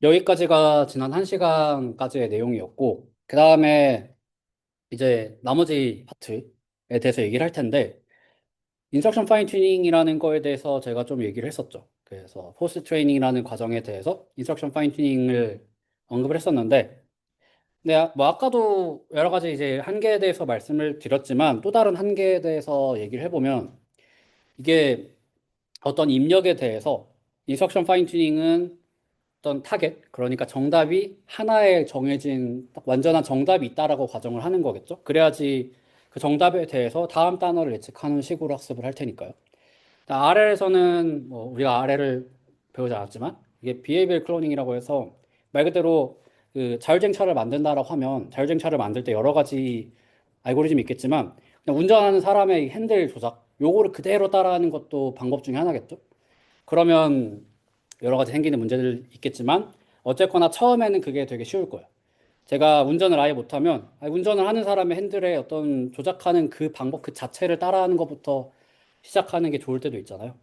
여기까지가 지난 1시간까지의 내용이었고, 그 다음에 이제 나머지 파트에 대해서 얘기를 할 텐데, 인스트럭션 파인 튜닝이라는 거에 대해서 제가 좀 얘기를 했었죠. 그래서 포스트 트레이닝이라는 과정에 대해서 인스트럭션 파인 튜닝을 언급을 했었는데, 뭐 아까도 여러 가지 이제 한계에 대해서 말씀을 드렸지만, 또 다른 한계에 대해서 얘기를 해보면, 이게 어떤 입력에 대해서 인스트럭션 파인 튜닝은 어떤 타겟, 그러니까 정답이 하나에 정해진 딱 완전한 정답이 있다라고 가정을 하는 거겠죠. 그래야지 그 정답에 대해서 다음 단어를 예측하는 식으로 학습을 할 테니까요. R에서는 뭐 우리가 R을 배우지 않았지만 이게 비헤이비얼 클로닝이라고 해서 말 그대로 그 자율주행차를 만든다라고 하면 자율주행차를 만들 때 여러 가지 알고리즘이 있겠지만 그냥 운전하는 사람의 핸들 조작 요거를 그대로 따라하는 것도 방법 중에 하나겠죠. 그러면 여러 가지 생기는 문제들 있겠지만 어쨌거나 처음에는 그게 되게 쉬울 거예요. 제가 운전을 아예 못하면 운전을 하는 사람의 핸들에 어떤 조작하는 그 방법 그 자체를 따라하는 것부터 시작하는 게 좋을 때도 있잖아요.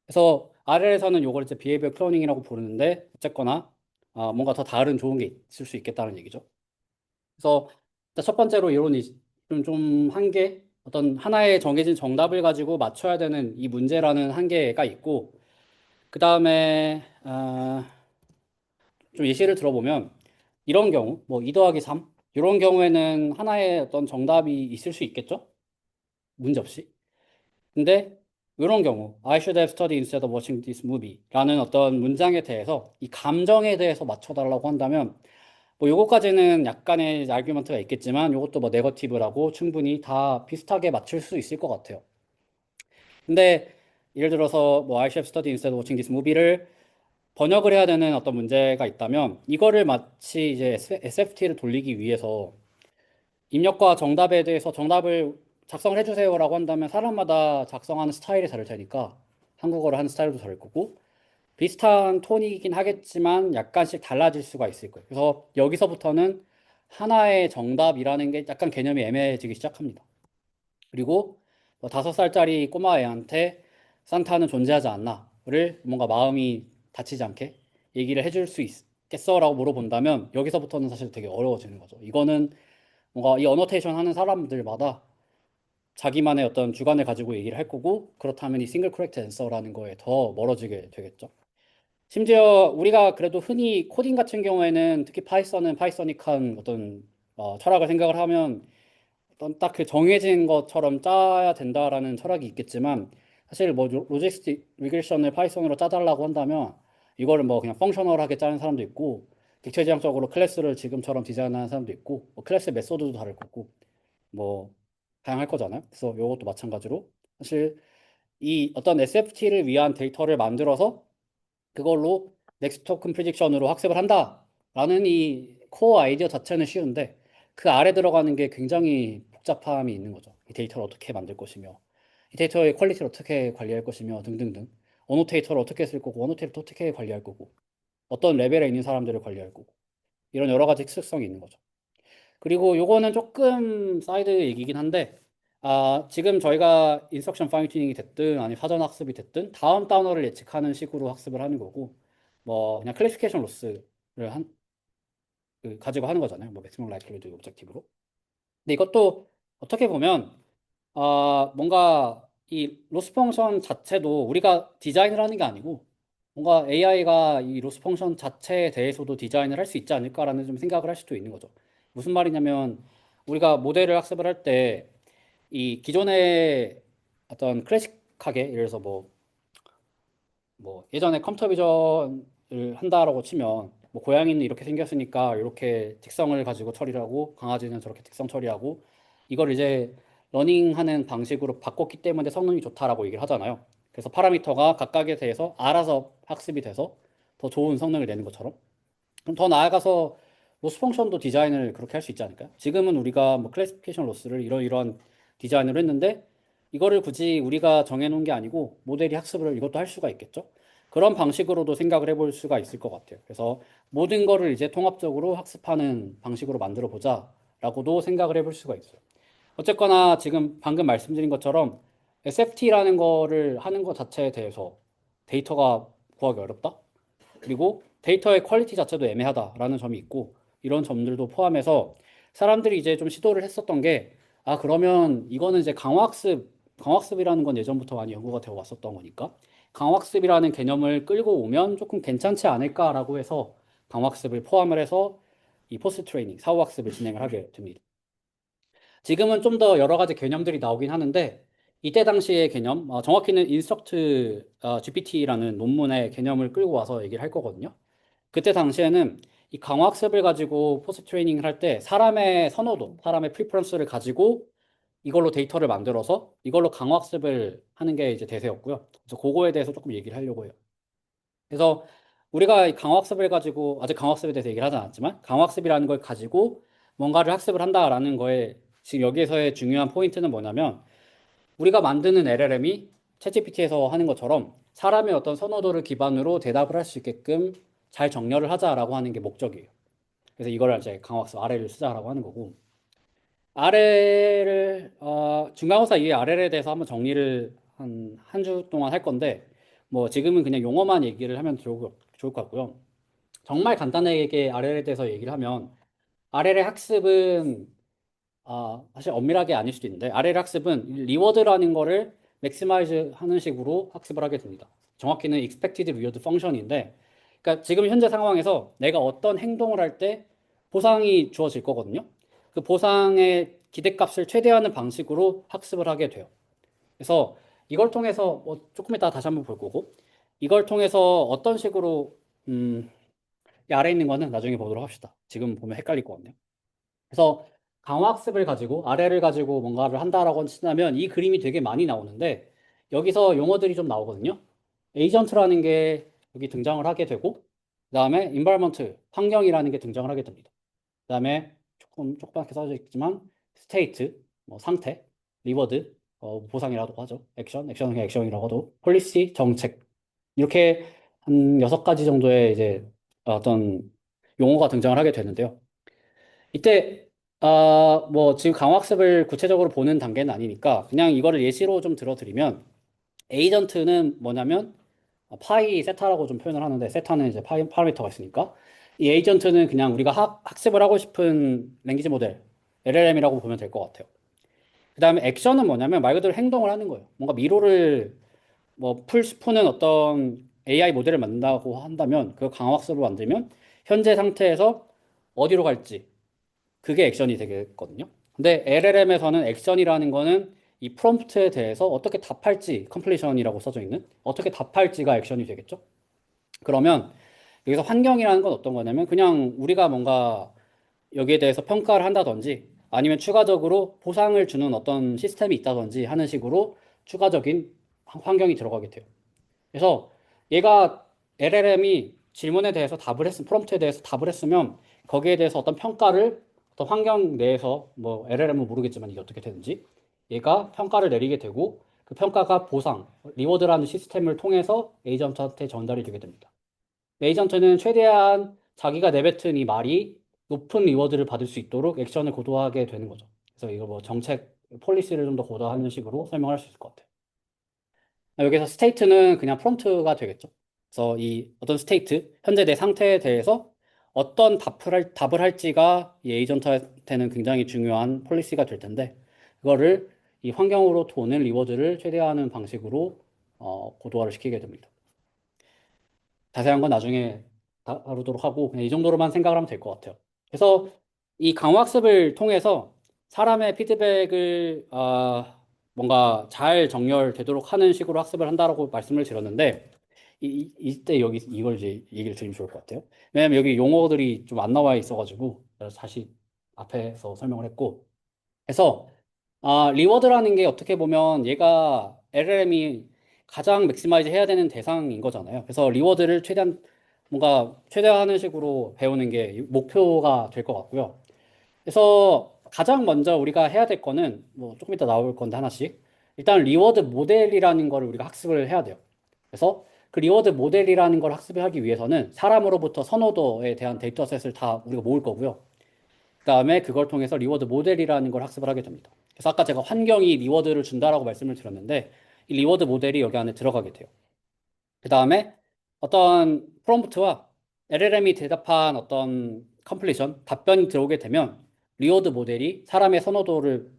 그래서 RL에서는 요걸 이제 비헤이비어 클로닝이라고 부르는데 어쨌거나 뭔가 더 다른 좋은 게 있을 수 있겠다는 얘기죠. 그래서 일단 첫 번째로 이론이 좀 한계 어떤 하나의 정해진 정답을 가지고 맞춰야 되는 이 문제라는 한계가 있고 그 다음에 좀 예시를 들어보면 이런 경우 뭐 2 더하기 3 이런 경우에는 하나의 어떤 정답이 있을 수 있겠죠? 문제 없이. 근데 이런 경우 I should have studied instead of watching this movie 라는 어떤 문장에 대해서 이 감정에 대해서 맞춰달라고 한다면 뭐 요거까지는 약간의 아규먼트가 있겠지만 요것도 뭐 네거티브라고 충분히 다 비슷하게 맞출 수 있을 것 같아요. 근데 예를 들어서 뭐 I should have studied instead of watching this movie를 번역을 해야 되는 어떤 문제가 있다면 이거를 마치 이제 SFT를 돌리기 위해서 입력과 정답에 대해서 정답을 작성을 해주세요라고 한다면 사람마다 작성하는 스타일이 다를 테니까 한국어를 하는 스타일도 다를 거고 비슷한 톤이긴 하겠지만 약간씩 달라질 수가 있을 거예요. 그래서 여기서부터는 하나의 정답이라는 게 약간 개념이 애매해지기 시작합니다. 그리고 뭐 5살짜리 꼬마 애한테 산타는 존재하지 않나를 뭔가 마음이 다치지 않게 얘기를 해줄 수 있겠어라고 물어본다면 여기서부터는 사실 되게 어려워지는 거죠. 이거는 뭔가 이 어노테이션 하는 사람들마다 자기만의 어떤 주관을 가지고 얘기를 할 거고 그렇다면 이 싱글 코렉트 앤서라는 거에 더 멀어지게 되겠죠. 심지어 우리가 그래도 흔히 코딩 같은 경우에는 특히 파이썬은 파이서닉한 어떤 철학을 생각을 하면 어떤 딱 그 정해진 것처럼 짜야 된다라는 철학이 있겠지만 사실 뭐 로지스틱 리그레션을 파이썬으로 짜달라고 한다면 이거를 뭐 그냥 펑셔널하게 짜는 사람도 있고 객체지향적으로 클래스를 지금처럼 디자인하는 사람도 있고 뭐 클래스 메소드도 다를 거고 뭐 다양할 거잖아요. 그래서 이것도 마찬가지로 사실 이 어떤 SFT를 위한 데이터를 만들어서 그걸로 넥스트 토큰 프리딕션으로 학습을 한다라는 이 코어 아이디어 자체는 쉬운데 그 아래 들어가는 게 굉장히 복잡함이 있는 거죠. 이 데이터를 어떻게 만들 것이며 이 데이터의 퀄리티를 어떻게 관리할 것이며 등등등 어노테이터를 어떻게 쓸 거고 어노테이터를 어떻게 관리할 거고 어떤 레벨에 있는 사람들을 관리할 거고 이런 여러 가지 특성이 있는 거죠. 그리고 요거는 조금 사이드 얘기긴 한데 지금 저희가 인스트럭션 파인 튜닝이 됐든 아니 사전 학습이 됐든 다음 단어를 예측하는 식으로 학습을 하는 거고 뭐 그냥 클래시피케이션 로스를 가지고 하는 거잖아요. 뭐 맥시멈 라이클리드 오브젝티브로. 근데 이것도 어떻게 보면 뭔가 이 로스 펑션 자체도 우리가 디자인을 하는 게 아니고 뭔가 AI가 이 로스 펑션 자체에 대해서도 디자인을 할 수 있지 않을까라는 좀 생각을 할 수도 있는 거죠. 무슨 말이냐면 우리가 모델을 학습을 할 때 이 기존의 어떤 클래식하게 예를 들어서 뭐 예전에 컴퓨터 비전을 한다라고 치면 뭐 고양이는 이렇게 생겼으니까 이렇게 특성을 가지고 처리를 하고 강아지는 저렇게 특성 처리하고 이걸 이제 러닝하는 방식으로 바꿨기 때문에 성능이 좋다라고 얘기를 하잖아요. 그래서 파라미터가 각각에 대해서 알아서 학습이 돼서 더 좋은 성능을 내는 것처럼 그럼 더 나아가서 로스 펑션도 디자인을 그렇게 할 수 있지 않을까요? 지금은 우리가 뭐 클래시피케이션 로스를 이런 디자인을 했는데 이거를 굳이 우리가 정해놓은 게 아니고 모델이 학습을 이것도 할 수가 있겠죠? 그런 방식으로도 생각을 해볼 수가 있을 것 같아요. 그래서 모든 거를 이제 통합적으로 학습하는 방식으로 만들어 보자라고도 생각을 해볼 수가 있어요. 어쨌거나 지금 방금 말씀드린 것처럼 SFT라는 거를 하는 것 자체에 대해서 데이터가 구하기 어렵다? 그리고 데이터의 퀄리티 자체도 애매하다라는 점이 있고 이런 점들도 포함해서 사람들이 이제 좀 시도를 했었던 게 아, 그러면 이거는 이제 강화학습이라는 건 예전부터 많이 연구가 되어 왔었던 거니까 강화학습이라는 개념을 끌고 오면 조금 괜찮지 않을까라고 해서 강화학습을 포함을 해서 이 포스트 트레이닝, 사후학습을 진행을 하게 됩니다. 지금은 좀 더 여러 가지 개념들이 나오긴 하는데 이때 당시의 개념, 정확히는 인스트럭트 GPT라는 논문의 개념을 끌고 와서 얘기를 할 거거든요. 그때 당시에는 이 강화학습을 가지고 포스트 트레이닝을 할 때 사람의 선호도, 사람의 프리퍼런스를 가지고 이걸로 데이터를 만들어서 이걸로 강화학습을 하는 게 이제 대세였고요. 그래서 그거에 대해서 조금 얘기를 하려고 해요. 그래서 우리가 이 강화학습을 가지고 아직 강화학습에 대해서 얘기를 하지 않았지만 강화학습이라는 걸 가지고 뭔가를 학습을 한다라는 거에 지금 여기에서의 중요한 포인트는 뭐냐면 우리가 만드는 LLM이 챗GPT에서 하는 것처럼 사람의 어떤 선호도를 기반으로 대답을 할 수 있게끔 잘 정렬을 하자라고 하는 게 목적이에요. 그래서 이걸 이제 강화학습 R를 쓰자라고 하는 거고 R을 중간고사 이후에 R에 대해서 한번 정리를 한 주 동안 할 건데 뭐 지금은 그냥 용어만 얘기를 하면 좋을 것 같고요. 정말 간단하게 R에 대해서 얘기를 하면 R의 학습은 사실 엄밀하게 아닐 수도 있는데 RL 학습은 리워드라는 거를 맥시마이즈 하는 식으로 학습을 하게 됩니다. 정확히는 expected reward function인데 그러니까 지금 현재 상황에서 내가 어떤 행동을 할 때 보상이 주어질 거거든요. 그 보상의 기대값을 최대화하는 방식으로 학습을 하게 돼요. 그래서 이걸 통해서 뭐 조금 이따 다시 한번 볼 거고 이걸 통해서 어떤 식으로 이 아래에 있는 거는 나중에 보도록 합시다. 지금 보면 헷갈릴 거거든요. 그래서 강화학습을 가지고 아래를 가지고 뭔가를 한다라고 친다면 이 그림이 되게 많이 나오는데 여기서 용어들이 좀 나오거든요. 에이전트라는 게 여기 등장을 하게 되고 그다음에 environment 환경이라는 게 등장을 하게 됩니다. 그다음에 조금밖에 써져 있지만 state 뭐 상태, reward 보상이라고 하죠. 액션은 액션이라고 하도 policy 정책 이렇게 한 6가지 정도의 이제 어떤 용어가 등장을 하게 되는데요. 이때 뭐 지금 강화학습을 구체적으로 보는 단계는 아니니까 그냥 이거를 예시로 좀 들어드리면 에이전트는 뭐냐면 파이 세타라고 좀 표현을 하는데 세타는 이제 파라미터가 있으니까 이 에이전트는 그냥 우리가 학습을 하고 싶은 랭귀지 모델 LLM이라고 보면 될 것 같아요. 그 다음에 액션은 뭐냐면 말 그대로 행동을 하는 거예요. 뭔가 미로를 뭐 푸는 어떤 AI 모델을 만든다고 한다면 그 강화학습을 만들면 현재 상태에서 어디로 갈지 그게 액션이 되겠거든요. 근데 LLM에서는 액션이라는 거는 이 프롬프트에 대해서 어떻게 답할지, 컴플리션이라고 써져 있는 어떻게 답할지가 액션이 되겠죠. 그러면 여기서 환경이라는 건 어떤 거냐면 그냥 우리가 뭔가 여기에 대해서 평가를 한다든지 아니면 추가적으로 보상을 주는 어떤 시스템이 있다든지 하는 식으로 추가적인 환경이 들어가게 돼요. 그래서 얘가 LLM이 질문에 대해서 프롬프트에 대해서 답을 했으면 거기에 대해서 어떤 평가를 어떤 환경 내에서 뭐 LLM은 모르겠지만 이게 어떻게 되는지 얘가 평가를 내리게 되고 그 평가가 리워드라는 시스템을 통해서 에이전트한테 전달이 되게 됩니다. 에이전트는 최대한 자기가 내뱉은 이 말이 높은 리워드를 받을 수 있도록 액션을 고도하게 되는 거죠. 그래서 이거 뭐 정책, 폴리시를 좀 더 고도화하는 식으로 설명할 수 있을 것 같아요. 여기서 스테이트는 그냥 프롬프트가 되겠죠. 그래서 이 어떤 스테이트, 현재 내 상태에 대해서 어떤 답을 할지가 이 에이전트한테는 굉장히 중요한 폴리시가 될 텐데, 그거를 이 환경으로 오는 리워드를 최대화하는 방식으로 고도화를 시키게 됩니다. 자세한 건 나중에 다루도록 하고, 그냥 이 정도로만 생각을 하면 될 것 같아요. 그래서 이 강화학습을 통해서 사람의 피드백을 뭔가 잘 정렬되도록 하는 식으로 학습을 한다라고 말씀을 드렸는데 이때 여기 이걸 이제 얘기를 드리면 좋을 것 같아요. 왜냐면 여기 용어들이 좀 안 나와 있어가지고 다시 앞에서 설명을 했고 그래서 리워드라는 게 어떻게 보면 얘가 LLM이 가장 맥시마이즈 해야 되는 대상인 거잖아요. 그래서 리워드를 최대한 뭔가 최대화하는 식으로 배우는 게 목표가 될 것 같고요. 그래서 가장 먼저 우리가 해야 될 거는 뭐 조금 이따 나올 건데 하나씩 일단 리워드 모델이라는 거를 우리가 학습을 해야 돼요. 그래서 그 리워드 모델이라는 걸 학습을 하기 위해서는 사람으로부터 선호도에 대한 데이터셋을 다 우리가 모을 거고요. 그다음에 그걸 통해서 리워드 모델이라는 걸 학습을 하게 됩니다. 그래서 아까 제가 환경이 리워드를 준다라고 말씀을 드렸는데 이 리워드 모델이 여기 안에 들어가게 돼요. 그다음에 어떤 프롬프트와 LLM이 대답한 어떤 컴플리션, 답변이 들어오게 되면 리워드 모델이 사람의 선호도를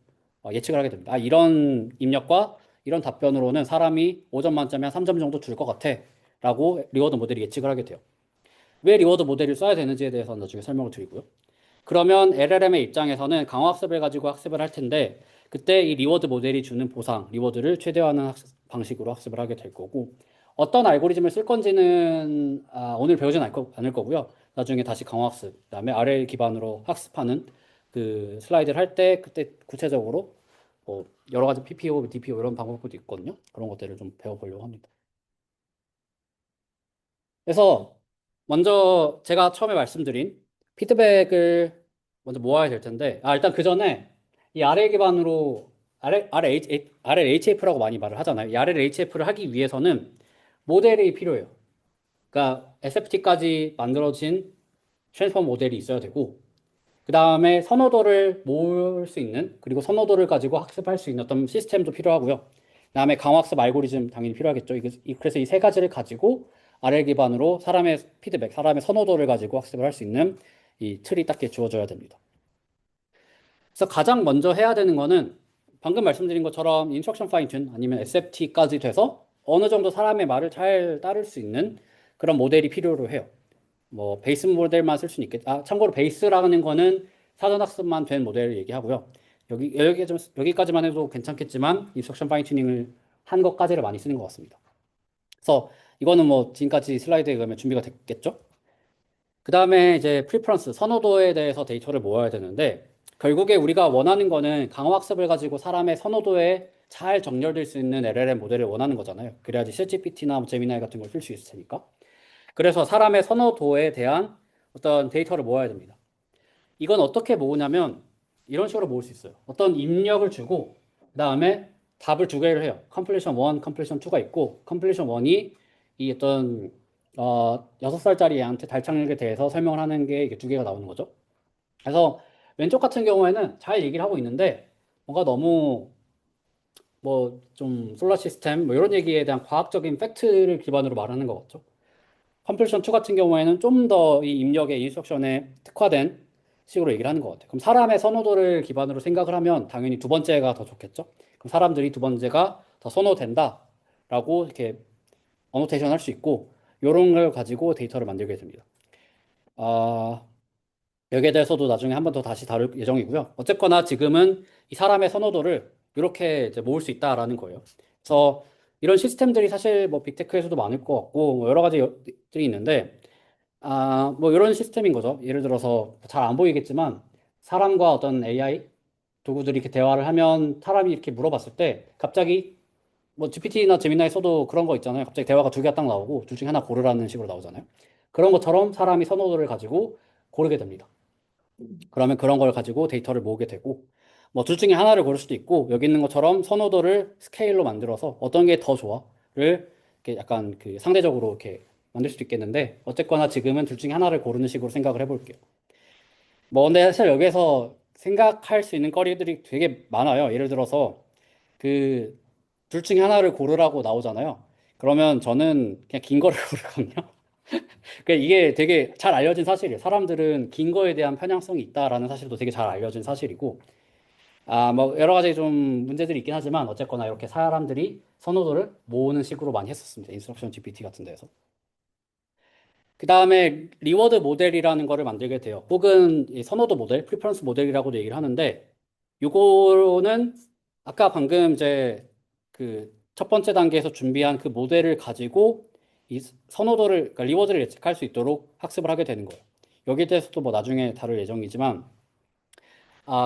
예측을 하게 됩니다. 아, 이런 입력과 이런 답변으로는 사람이 5점 만점에 한 3점 정도 줄 것 같아. 라고 리워드 모델이 예측을 하게 돼요. 왜 리워드 모델을 써야 되는지에 대해서는 나중에 설명을 드리고요. 그러면 LLM의 입장에서는 강화학습을 가지고 학습을 할 텐데 그때 이 리워드 모델이 주는 보상, 리워드를 최대화하는 방식으로 학습을 하게 될 거고 어떤 알고리즘을 쓸 건지는 오늘 배우진 않을 거고요. 나중에 다시 강화학습, 그다음에 RL 기반으로 학습하는 그 슬라이드를 할 때 그때 구체적으로 뭐 여러 가지 PPO, DPO 이런 방법도 있거든요. 그런 것들을 좀 배워보려고 합니다. 그래서 먼저 제가 처음에 말씀드린 피드백을 먼저 모아야 될 텐데, 일단 그 전에 이 RL 기반으로 RLHF라고 많이 말을 하잖아요. 이 RLHF를 하기 위해서는 모델이 필요해요. 그러니까 SFT까지 만들어진 트랜스포머 모델이 있어야 되고, 그 다음에 선호도를 모을 수 있는, 그리고 선호도를 가지고 학습할 수 있는 어떤 시스템도 필요하고요. 그 다음에 강학습 알고리즘 당연히 필요하겠죠. 그래서 이 세 가지를 가지고 RL 기반으로 사람의 피드백, 사람의 선호도를 가지고 학습을 할 수 있는 이 틀이 딱 주어져야 됩니다. 그래서 가장 먼저 해야 되는 거는 방금 말씀드린 것처럼 인스트럭션 파인 튠 아니면 SFT까지 돼서 어느 정도 사람의 말을 잘 따를 수 있는 그런 모델이 필요로 해요. 뭐 베이스 모델만 쓸 수는 있겠다. 참고로 베이스라는 거는 사전 학습만 된 모델을 얘기하고요. 여기까지만 해도 괜찮겠지만 인스트럭션 파인 튜닝을 한 것까지를 많이 쓰는 것 같습니다. 그래서 이거는 뭐 지금까지 슬라이드에 그러면 준비가 됐겠죠? 그 다음에 이제 프리퍼런스, 선호도에 대해서 데이터를 모아야 되는데 결국에 우리가 원하는 거는 강화학습을 가지고 사람의 선호도에 잘 정렬될 수 있는 LLM 모델을 원하는 거잖아요. 그래야지 챗GPT나 제미나이 같은 걸 쓸 수 있을 테니까. 그래서 사람의 선호도에 대한 어떤 데이터를 모아야 됩니다. 이건 어떻게 모으냐면 이런 식으로 모을 수 있어요. 어떤 입력을 주고 그다음에 답을 두 개를 해요. 컴플리션 1, 컴플리션 2가 있고 컴플리션 1이 이 어떤 6살짜리 애한테 달창력에 대해서 설명을 하는 게 이게 두 개가 나오는 거죠. 그래서 왼쪽 같은 경우에는 잘 얘기를 하고 있는데 뭔가 너무 뭐 좀 솔라 시스템 뭐 이런 얘기에 대한 과학적인 팩트를 기반으로 말하는 것 같죠. 컴플리션 2 같은 경우에는 좀 더 이 입력의 인스트럭션에 특화된 식으로 얘기를 하는 것 같아요. 그럼 사람의 선호도를 기반으로 생각을 하면 당연히 두 번째가 더 좋겠죠. 그럼 사람들이 두 번째가 더 선호된다라고 이렇게 어노테이션 할 수 있고 이런 걸 가지고 데이터를 만들게 됩니다. 아, 여기에 대해서도 나중에 한 번 더 다시 다룰 예정이고요. 어쨌거나 지금은 이 사람의 선호도를 이렇게 이제 모을 수 있다라는 거예요. 그래서 이런 시스템들이 사실 뭐 빅테크에서도 많을 것 같고 뭐 여러 가지들이 있는데 뭐 이런 시스템인 거죠. 예를 들어서 잘 안 보이겠지만 사람과 어떤 AI 도구들이 이렇게 대화를 하면 사람이 이렇게 물어봤을 때 갑자기 뭐 GPT나 제미나이 써도 그런 거 있잖아요. 갑자기 대화가 두 개가 딱 나오고 둘 중에 하나 고르라는 식으로 나오잖아요. 그런 것처럼 사람이 선호도를 가지고 고르게 됩니다. 그러면 그런 걸 가지고 데이터를 모으게 되고 뭐 둘 중에 하나를 고를 수도 있고 여기 있는 것처럼 선호도를 스케일로 만들어서 어떤 게 더 좋아를 이렇게 약간 그 상대적으로 이렇게 만들 수도 있겠는데 어쨌거나 지금은 둘 중에 하나를 고르는 식으로 생각을 해볼게요. 뭐 근데 사실 여기에서 생각할 수 있는 거리들이 되게 많아요. 예를 들어서 그 둘 중에 하나를 고르라고 나오잖아요. 그러면 저는 그냥 긴 거를 고르거든요. 그러니까 이게 되게 잘 알려진 사실이에요. 사람들은 긴 거에 대한 편향성이 있다라는 사실도 되게 잘 알려진 사실이고, 뭐 여러 가지 좀 문제들이 있긴 하지만 어쨌거나 이렇게 사람들이 선호도를 모으는 식으로 많이 했었습니다. 인스트럭션 GPT 같은 데에서. 그 다음에 리워드 모델이라는 거를 만들게 돼요. 혹은 이 선호도 모델, 프리퍼런스 모델이라고도 얘기를 하는데, 요거는 아까 방금 이제 그 첫 번째 단계에서 준비한 그 모델을 가지고 이 선호도를, 그러니까 리워드를 예측할 수 있도록 학습을 하게 되는 거예요. 여기에 대해서도 뭐 나중에 다룰 예정이지만,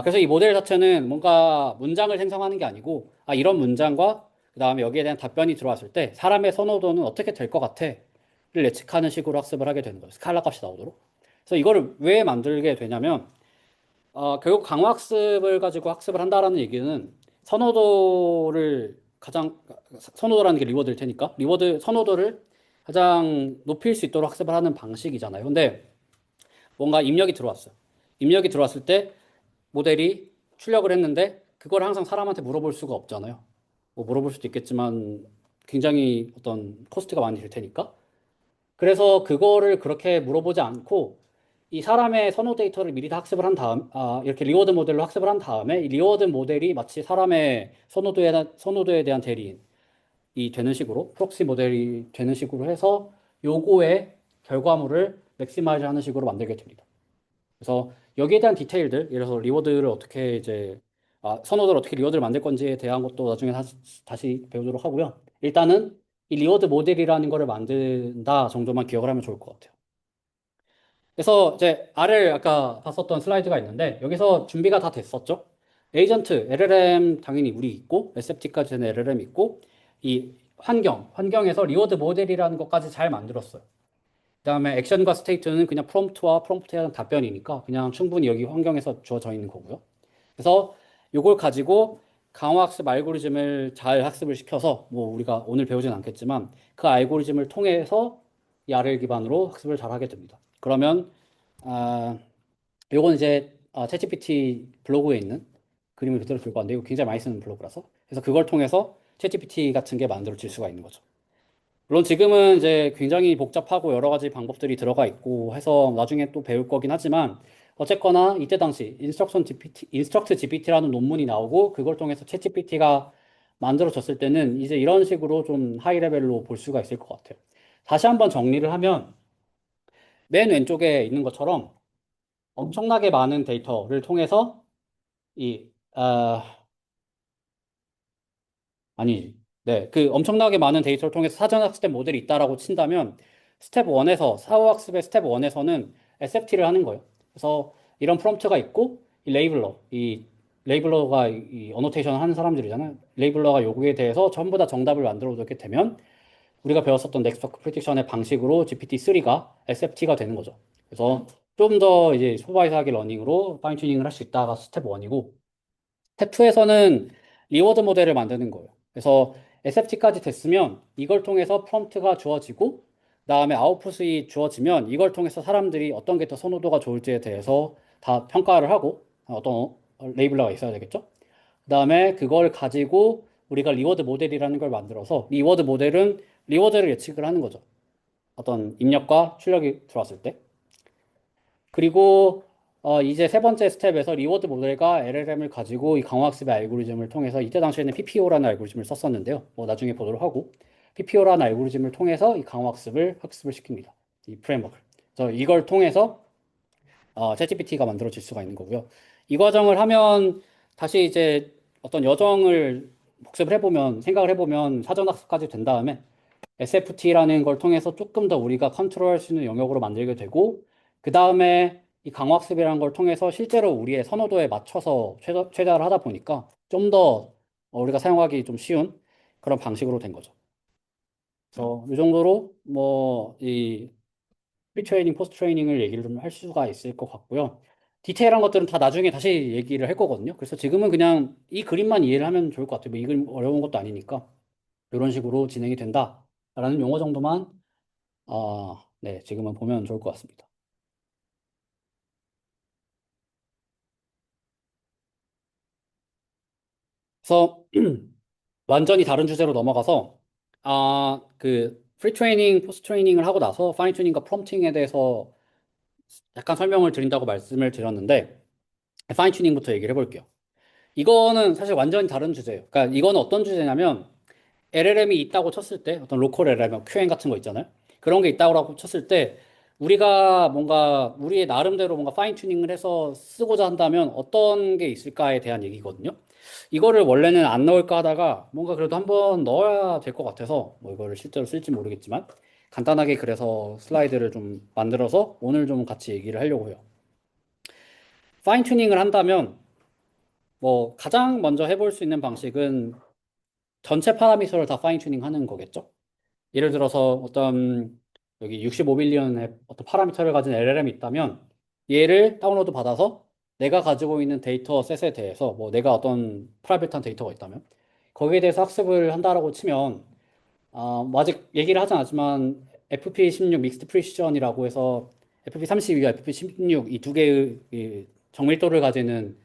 그래서 이 모델 자체는 뭔가 문장을 생성하는 게 아니고, 이런 문장과 그 다음에 여기에 대한 답변이 들어왔을 때 사람의 선호도는 어떻게 될 것 같아? 를 예측하는 식으로 학습을 하게 되는 거예요. 스칼라 값이 나오도록. 그래서 이거를 왜 만들게 되냐면, 결국 강화학습을 가지고 학습을 한다라는 얘기는 선호도라는 게 리워드일 테니까, 선호도를 가장 높일 수 있도록 학습을 하는 방식이잖아요. 근데 뭔가 입력이 들어왔어요. 입력이 들어왔을 때 모델이 출력을 했는데 그걸 항상 사람한테 물어볼 수가 없잖아요. 뭐 물어볼 수도 있겠지만 굉장히 어떤 코스트가 많이 들 테니까. 그래서 그거를 그렇게 물어보지 않고 이 사람의 선호 데이터를 미리 다 학습을 한 다음, 이렇게 리워드 모델로 학습을 한 다음에 이 리워드 모델이 마치 사람의 선호도에 대한 대리인이 되는 식으로, 프록시 모델이 되는 식으로 해서 요거의 결과물을 맥시마이즈 하는 식으로 만들게 됩니다. 그래서 여기에 대한 디테일들, 예를 들어서 리워드를 어떻게 이제, 선호도를 어떻게 리워드를 만들 건지에 대한 것도 나중에 다시 배우도록 하고요. 일단은 이 리워드 모델이라는 거를 만든다 정도만 기억을 하면 좋을 것 같아요. 그래서 이제 R을 아까 봤었던 슬라이드가 있는데 여기서 준비가 다 됐었죠. 에이전트, LLM 당연히 우리 있고 SFT까지 되는 LLM 있고 이 환경에서 리워드 모델이라는 것까지 잘 만들었어요. 그다음에 액션과 스테이트는 그냥 프롬프트와 프롬프트에 대한 답변이니까 그냥 충분히 여기 환경에서 주어져 있는 거고요. 그래서 이걸 가지고 강화학습 알고리즘을 잘 학습을 시켜서 뭐 우리가 오늘 배우진 않겠지만 그 알고리즘을 통해서 이 R을 기반으로 학습을 잘 하게 됩니다. 그러면 아, 요건 이제 챗GPT 블로그에 있는 그림을 그대로 들고 왔는데 이거 굉장히 많이 쓰는 블로그라서 그래서 그걸 통해서 챗GPT 같은 게 만들어질 수가 있는 거죠. 물론 지금은 이제 굉장히 복잡하고 여러 가지 방법들이 들어가 있고 해서 나중에 또 배울 거긴 하지만 어쨌거나 이때 당시 인스트럭트 GPT라는 논문이 나오고 그걸 통해서 챗 GPT가 만들어졌을 때는 이제 이런 식으로 좀 하이 레벨로 볼 수가 있을 것 같아요. 다시 한번 정리를 하면 맨 왼쪽에 있는 것처럼 엄청나게 많은 데이터를 통해서 이, 아니, 네. 그 엄청나게 많은 데이터를 통해서 사전학습된 모델이 있다라고 친다면 스텝 1에서, 사후학습의 스텝 1에서는 SFT를 하는 거예요. 그래서 이런 프롬프트가 있고, 이 레이블러가 이 어노테이션을 하는 사람들이잖아요. 레이블러가 요구에 대해서 전부 다 정답을 만들어 두게 되면 우리가 배웠었던 넥스트 프리딕션의 방식으로 GPT-3가 SFT가 되는 거죠. 그래서 좀 더 이제 슈퍼바이저하게 러닝으로 파인 튜닝을 할 수 있다가 스텝 1이고, 스텝 2에서는 리워드 모델을 만드는 거예요. 그래서 SFT까지 됐으면 이걸 통해서 프롬프트가 주어지고 그다음에 아웃풋이 주어지면 이걸 통해서 사람들이 어떤 게 더 선호도가 좋을지에 대해서 다 평가를 하고 어떤 레이블러가 있어야 되겠죠. 그다음에 그걸 가지고 우리가 리워드 모델이라는 걸 만들어서 리워드 모델은 리워드를 예측을 하는 거죠. 어떤 입력과 출력이 들어왔을 때. 그리고 이제 세 번째 스텝에서 리워드 모델과 LLM을 가지고 이 강화학습의 알고리즘을 통해서 이때 당시에는 PPO라는 알고리즘을 썼었는데요. 뭐 나중에 보도록 하고 PPO라는 알고리즘을 통해서 이 강화학습을 학습을 시킵니다. 이 프레임워크를. 그래서 이걸 통해서 챗GPT가 만들어질 수가 있는 거고요. 이 과정을 하면 다시 이제 어떤 여정을 복습을 해보면 생각을 해보면 사전학습까지 된 다음에 SFT라는 걸 통해서 조금 더 우리가 컨트롤할 수 있는 영역으로 만들게 되고, 그 다음에 이 강화학습이라는 걸 통해서 실제로 우리의 선호도에 맞춰서 최대화를 하다 보니까 좀 더 우리가 사용하기 좀 쉬운 그런 방식으로 된 거죠. 그래서 이 정도로 뭐 이 프리트레이닝, 포스트 트레이닝을 얘기를 좀 할 수가 있을 것 같고요. 디테일한 것들은 다 나중에 다시 얘기를 할 거거든요. 그래서 지금은 그냥 이 그림만 이해를 하면 좋을 것 같아요. 뭐 이 그림 어려운 것도 아니니까 이런 식으로 진행이 된다라는 용어 정도만 네, 지금은 보면 좋을 것 같습니다. 그래서 완전히 다른 주제로 넘어가서 그 프리 트레이닝, 포스트 트레이닝을 하고 나서 파인 튜닝과 프롬프팅에 대해서 약간 설명을 드린다고 말씀을 드렸는데 파인 튜닝부터 얘기를 해볼게요. 이거는 사실 완전히 다른 주제예요. 그러니까 이거는 어떤 주제냐면 LLM이 있다고 쳤을 때 어떤 로컬 LLM, QM 같은 거 있잖아요. 그런 게 있다고 쳤을 때 우리가 뭔가 우리의 나름대로 뭔가 파인 튜닝을 해서 쓰고자 한다면 어떤 게 있을까에 대한 얘기거든요. 이거를 원래는 안 넣을까 하다가 뭔가 그래도 한번 넣어야 될 것 같아서 뭐 이거를 실제로 쓸지 모르겠지만 간단하게 그래서 슬라이드를 좀 만들어서 오늘 좀 같이 얘기를 하려고 해요. 파인 튜닝을 한다면 뭐 가장 먼저 해볼 수 있는 방식은 전체 파라미터를 다 파인 튜닝 하는 거겠죠. 예를 들어서 어떤 여기 65빌리언의 어떤 파라미터를 가진 LLM이 있다면 얘를 다운로드 받아서 내가 가지고 있는 데이터 셋에 대해서 뭐 내가 어떤 프라이빗한 데이터가 있다면 거기에 대해서 학습을 한다라고 치면 뭐 아직 얘기를 하진 않았지만 FP16 믹스드 프리시전이라고 해서 FP32와 FP16 이 두 개의 이 정밀도를 가지는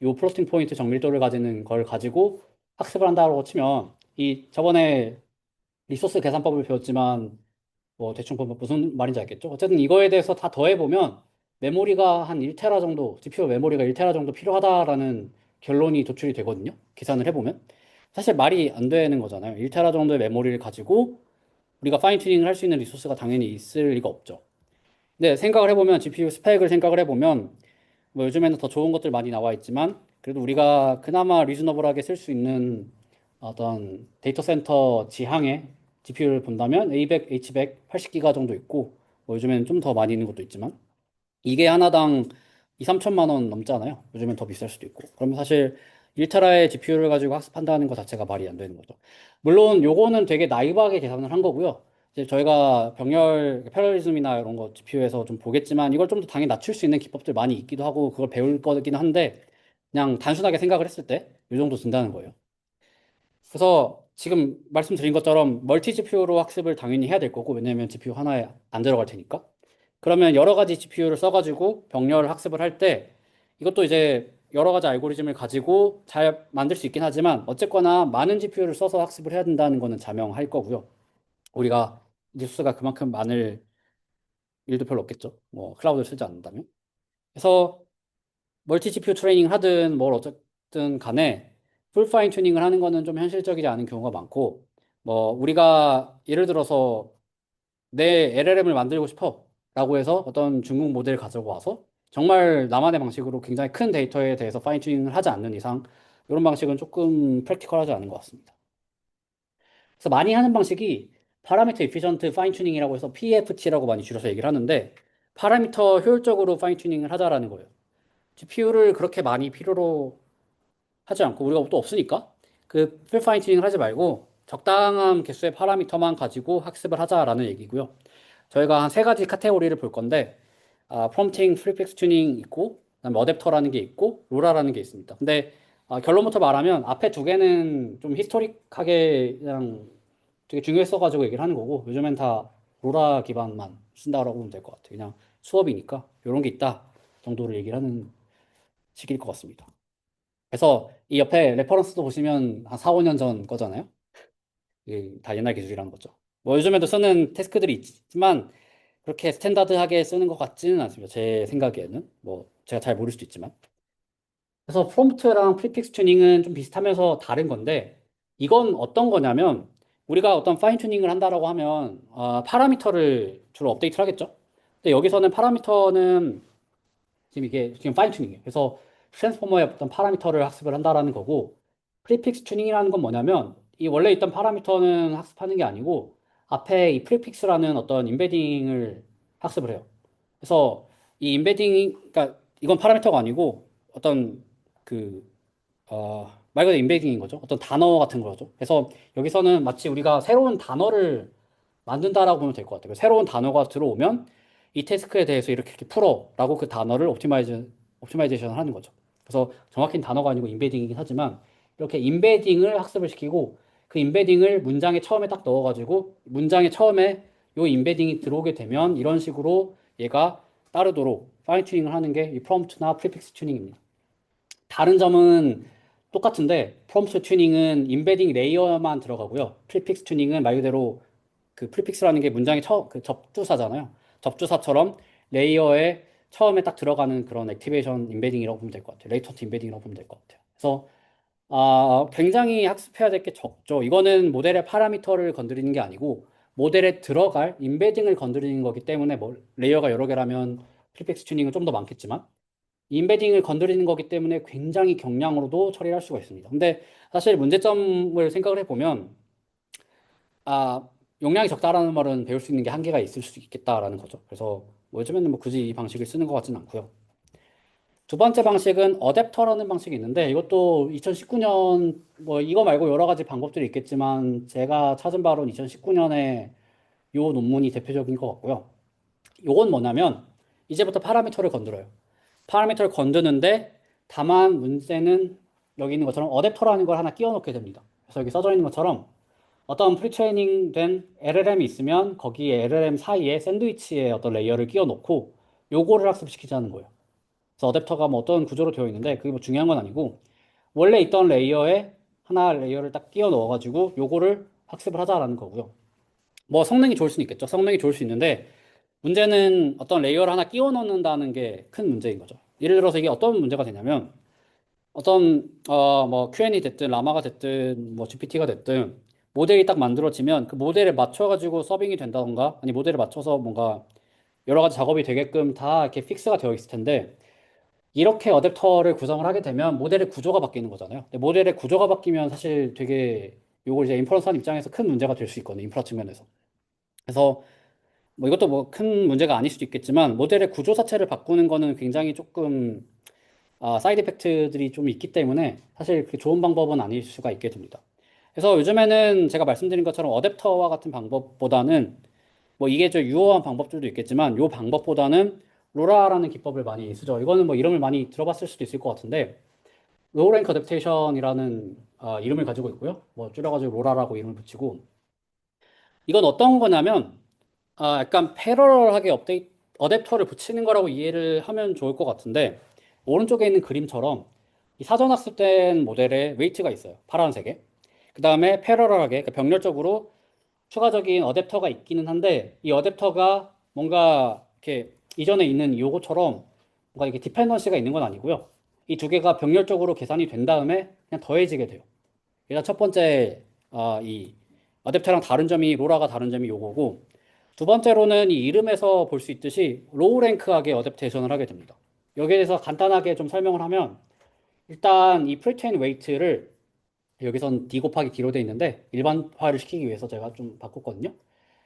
요 플로팅 포인트 정밀도를 가지는 걸 가지고 학습을 한다고 치면 이 저번에 리소스 계산법을 배웠지만 뭐 대충 보면 무슨 말인지 알겠죠? 어쨌든 이거에 대해서 다 더해보면 메모리가 한 1테라 정도, GPU 메모리가 1테라 정도 필요하다라는 결론이 도출이 되거든요. 계산을 해보면. 사실 말이 안 되는 거잖아요. 1테라 정도의 메모리를 가지고 우리가 파인 튜닝을 할 수 있는 리소스가 당연히 있을 리가 없죠. 근데 생각을 해보면 GPU 스펙을 생각을 해보면 뭐 요즘에는 더 좋은 것들 많이 나와 있지만 그래도 우리가 그나마 리즈너블하게 쓸 수 있는 어떤 데이터 센터 지향의 GPU를 본다면 A100, H100, 80기가 정도 있고 뭐 요즘에는 좀 더 많이 있는 것도 있지만 이게 하나당 2, 3천만 원 넘잖아요. 요즘엔 더 비쌀 수도 있고. 그러면 사실 1테라의 GPU를 가지고 학습한다는 것 자체가 말이 안 되는 거죠. 물론 요거는 되게 나이브하게 계산을 한 거고요. 이제 저희가 병렬 패러리즘이나 이런 거 GPU에서 좀 보겠지만 이걸 좀 더 당연히 낮출 수 있는 기법들 많이 있기도 하고 그걸 배울 거긴 한데 그냥 단순하게 생각을 했을 때 이 정도 든다는 거예요. 그래서 지금 말씀드린 것처럼 멀티 GPU로 학습을 당연히 해야 될 거고 왜냐면 GPU 하나에 안 들어갈 테니까. 그러면 여러 가지 GPU를 써가지고 병렬 학습을 할 때 이것도 이제 여러 가지 알고리즘을 가지고 잘 만들 수 있긴 하지만 어쨌거나 많은 GPU를 써서 학습을 해야 된다는 거는 자명할 거고요. 우리가 리소스가 그만큼 많을 일도 별로 없겠죠. 뭐 클라우드를 쓰지 않는다면. 그래서 멀티 GPU 트레이닝 하든 뭘 어쨌든 간에 풀 파인 튜닝을 하는 거는 좀 현실적이지 않은 경우가 많고 뭐 우리가 예를 들어서 내 LLM을 만들고 싶어 라고 해서 어떤 중국 모델을 가지고 와서 정말 나만의 방식으로 굉장히 큰 데이터에 대해서 파인 튜닝을 하지 않는 이상 이런 방식은 조금 프랙티컬하지 않은 것 같습니다. 그래서 많이 하는 방식이 파라미터 에피션트 파인 튜닝이라고 해서 PEFT라고 많이 줄여서 얘기를 하는데 파라미터 효율적으로 파인 튜닝을 하자라는 거예요. GPU를 그렇게 많이 필요로 하지 않고 우리가 또 없으니까 그 풀파인 튜닝을 하지 말고 적당한 개수의 파라미터만 가지고 학습을 하자라는 얘기고요. 저희가 한 세 가지 카테고리를 볼 건데 프롬프팅, 프리픽스 튜닝 있고 그다음에 어댑터라는 게 있고 로라라는 게 있습니다. 근데 결론부터 말하면 앞에 두 개는 좀 히스토릭하게 그냥 되게 중요했어가지고 얘기를 하는 거고 요즘엔 다 로라 기반만 쓴다라고 보면 될 것 같아요. 그냥 수업이니까 이런 게 있다 정도로 얘기를 하는 시기일 것 같습니다. 그래서 이 옆에 레퍼런스도 보시면 한 4, 5년 전 거잖아요. 이게 다 옛날 기술이라는 거죠. 뭐 요즘에도 쓰는 태스크들이 있지만 그렇게 스탠다드하게 쓰는 것 같지는 않습니다. 제 생각에는. 뭐 제가 잘 모를 수도 있지만. 그래서 프롬프트랑 프리픽스 튜닝은 좀 비슷하면서 다른 건데 이건 어떤 거냐면 우리가 어떤 파인 튜닝을 한다라고 하면 파라미터를 주로 업데이트를 하겠죠. 근데 여기서는 파라미터는 지금 이게 지금 파인 튜닝이에요. 그래서 트랜스포머의 어떤 파라미터를 학습을 한다라는 거고 프리픽스 튜닝이라는 건 뭐냐면 이 원래 있던 파라미터는 학습하는 게 아니고 앞에 이 프리픽스라는 어떤 임베딩을 학습을 해요. 그래서 이 임베딩이 그러니까 이건 파라미터가 아니고 어떤 그 말 그대로 임베딩인 거죠. 어떤 단어 같은 거죠. 그래서 여기서는 마치 우리가 새로운 단어를 만든다라고 보면 될 것 같아요. 새로운 단어가 들어오면 이 태스크에 대해서 이렇게 풀어라고 그 단어를 옵티마이제이션을 하는 거죠. 그래서 정확히 단어가 아니고 임베딩이긴 하지만 이렇게 임베딩을 학습을 시키고 그 임베딩을 문장에 처음에 딱 넣어가지고 문장에 처음에 요 임베딩이 들어오게 되면 이런 식으로 얘가 따르도록 파인 튜닝을 하는 게 이 프롬프트나 프리픽스 튜닝입니다. 다른 점은 똑같은데 프롬프트 튜닝은 임베딩 레이어만 들어가고요. 프리픽스 튜닝은 말 그대로 그 프리픽스라는 게 문장의 그 접두사잖아요. 접두사처럼 레이어에 처음에 딱 들어가는 그런 액티베이션 임베딩이라고 보면 될 것 같아요. 레이턴트 임베딩이라고 보면 될 것 같아요. 그래서 굉장히 학습해야 될 게 적죠. 이거는 모델의 파라미터를 건드리는 게 아니고 모델에 들어갈 임베딩을 건드리는 거기 때문에 뭐 레이어가 여러 개라면 프리픽스 튜닝은 좀 더 많겠지만 임베딩을 건드리는 거기 때문에 굉장히 경량으로도 처리를 할 수가 있습니다. 근데 사실 문제점을 생각을 해보면 용량이 적다라는 말은 배울 수 있는 게 한계가 있을 수 있겠다라는 거죠. 그래서 뭐 요즘에는 뭐 굳이 이 방식을 쓰는 것 같지는 않고요. 두 번째 방식은 어댑터라는 방식이 있는데 이것도 2019년 뭐 이거 말고 여러 가지 방법들이 있겠지만 제가 찾은 바로는 2019년에 요 논문이 대표적인 것 같고요. 요건 뭐냐면 이제부터 파라미터를 건드려요. 파라미터를 건드는데 다만 문제는 여기 있는 것처럼 어댑터라는 걸 하나 끼워 넣게 됩니다. 그래서 여기 써져 있는 것처럼 어떤 프리트레이닝 된 LLM이 있으면 거기에 LLM 사이에 샌드위치의 어떤 레이어를 끼워 넣고 요거를 학습시키자는 거예요. 그래서 어댑터가 뭐 어떤 구조로 되어 있는데 그게 뭐 중요한 건 아니고 원래 있던 레이어에 하나 레이어를 딱 끼워 넣어가지고 요거를 학습을 하자라는 거고요. 뭐 성능이 좋을 수는 있겠죠. 성능이 좋을 수 있는데 문제는 어떤 레이어를 하나 끼워 넣는다는 게 큰 문제인 거죠. 예를 들어서 이게 어떤 문제가 되냐면 어떤 뭐 Q&A 됐든 라마가 됐든 뭐 GPT가 됐든 모델이 딱 만들어지면 그 모델에 맞춰가지고 서빙이 된다던가 아니 모델에 맞춰서 뭔가 여러 가지 작업이 되게끔 다 이렇게 픽스가 되어 있을 텐데 이렇게 어댑터를 구성을 하게 되면 모델의 구조가 바뀌는 거잖아요. 근데 모델의 구조가 바뀌면 사실 되게 요걸 이제 인퍼런스 하는 입장에서 큰 문제가 될 수 있거든요. 인프라 측면에서. 그래서 뭐 이것도 뭐 큰 문제가 아닐 수도 있겠지만 모델의 구조 자체를 바꾸는 거는 굉장히 조금 사이드 이펙트들이 좀 있기 때문에 사실 그 좋은 방법은 아닐 수가 있게 됩니다. 그래서 요즘에는 제가 말씀드린 것처럼 어댑터와 같은 방법보다는 뭐 이게 좀 유효한 방법들도 있겠지만 요 방법보다는 로라라는 기법을 많이 쓰죠. 이거는 뭐 이름을 많이 들어봤을 수도 있을 것 같은데 로우 랭크 어댑테이션이라는 이름을 가지고 있고요. 뭐 줄여가지고 로라라고 이름을 붙이고 이건 어떤 거냐면 약간 패러럴하게 어댑터를 붙이는 거라고 이해를 하면 좋을 것 같은데 오른쪽에 있는 그림처럼 이 사전 학습된 모델에 웨이트가 있어요. 파란색에. 그 다음에 패러럴하게 그러니까 병렬적으로 추가적인 어댑터가 있기는 한데 이 어댑터가 뭔가 이렇게 이전에 있는 요거처럼 뭔가 이게 디펜던시가 있는 건 아니고요. 이 두 개가 병렬적으로 계산이 된 다음에 그냥 더해지게 돼요. 일단 첫 번째 이 어댑터랑 다른 점이 로라가 다른 점이 요거고 두 번째로는 이 이름에서 볼 수 있듯이 로우 랭크하게 어댑테이션을 하게 됩니다. 여기에 대해서 간단하게 좀 설명을 하면 일단 이 프리트레인 웨이트를 여기선 D 곱하기 D로 돼 있는데 일반화를 시키기 위해서 제가 좀 바꿨거든요.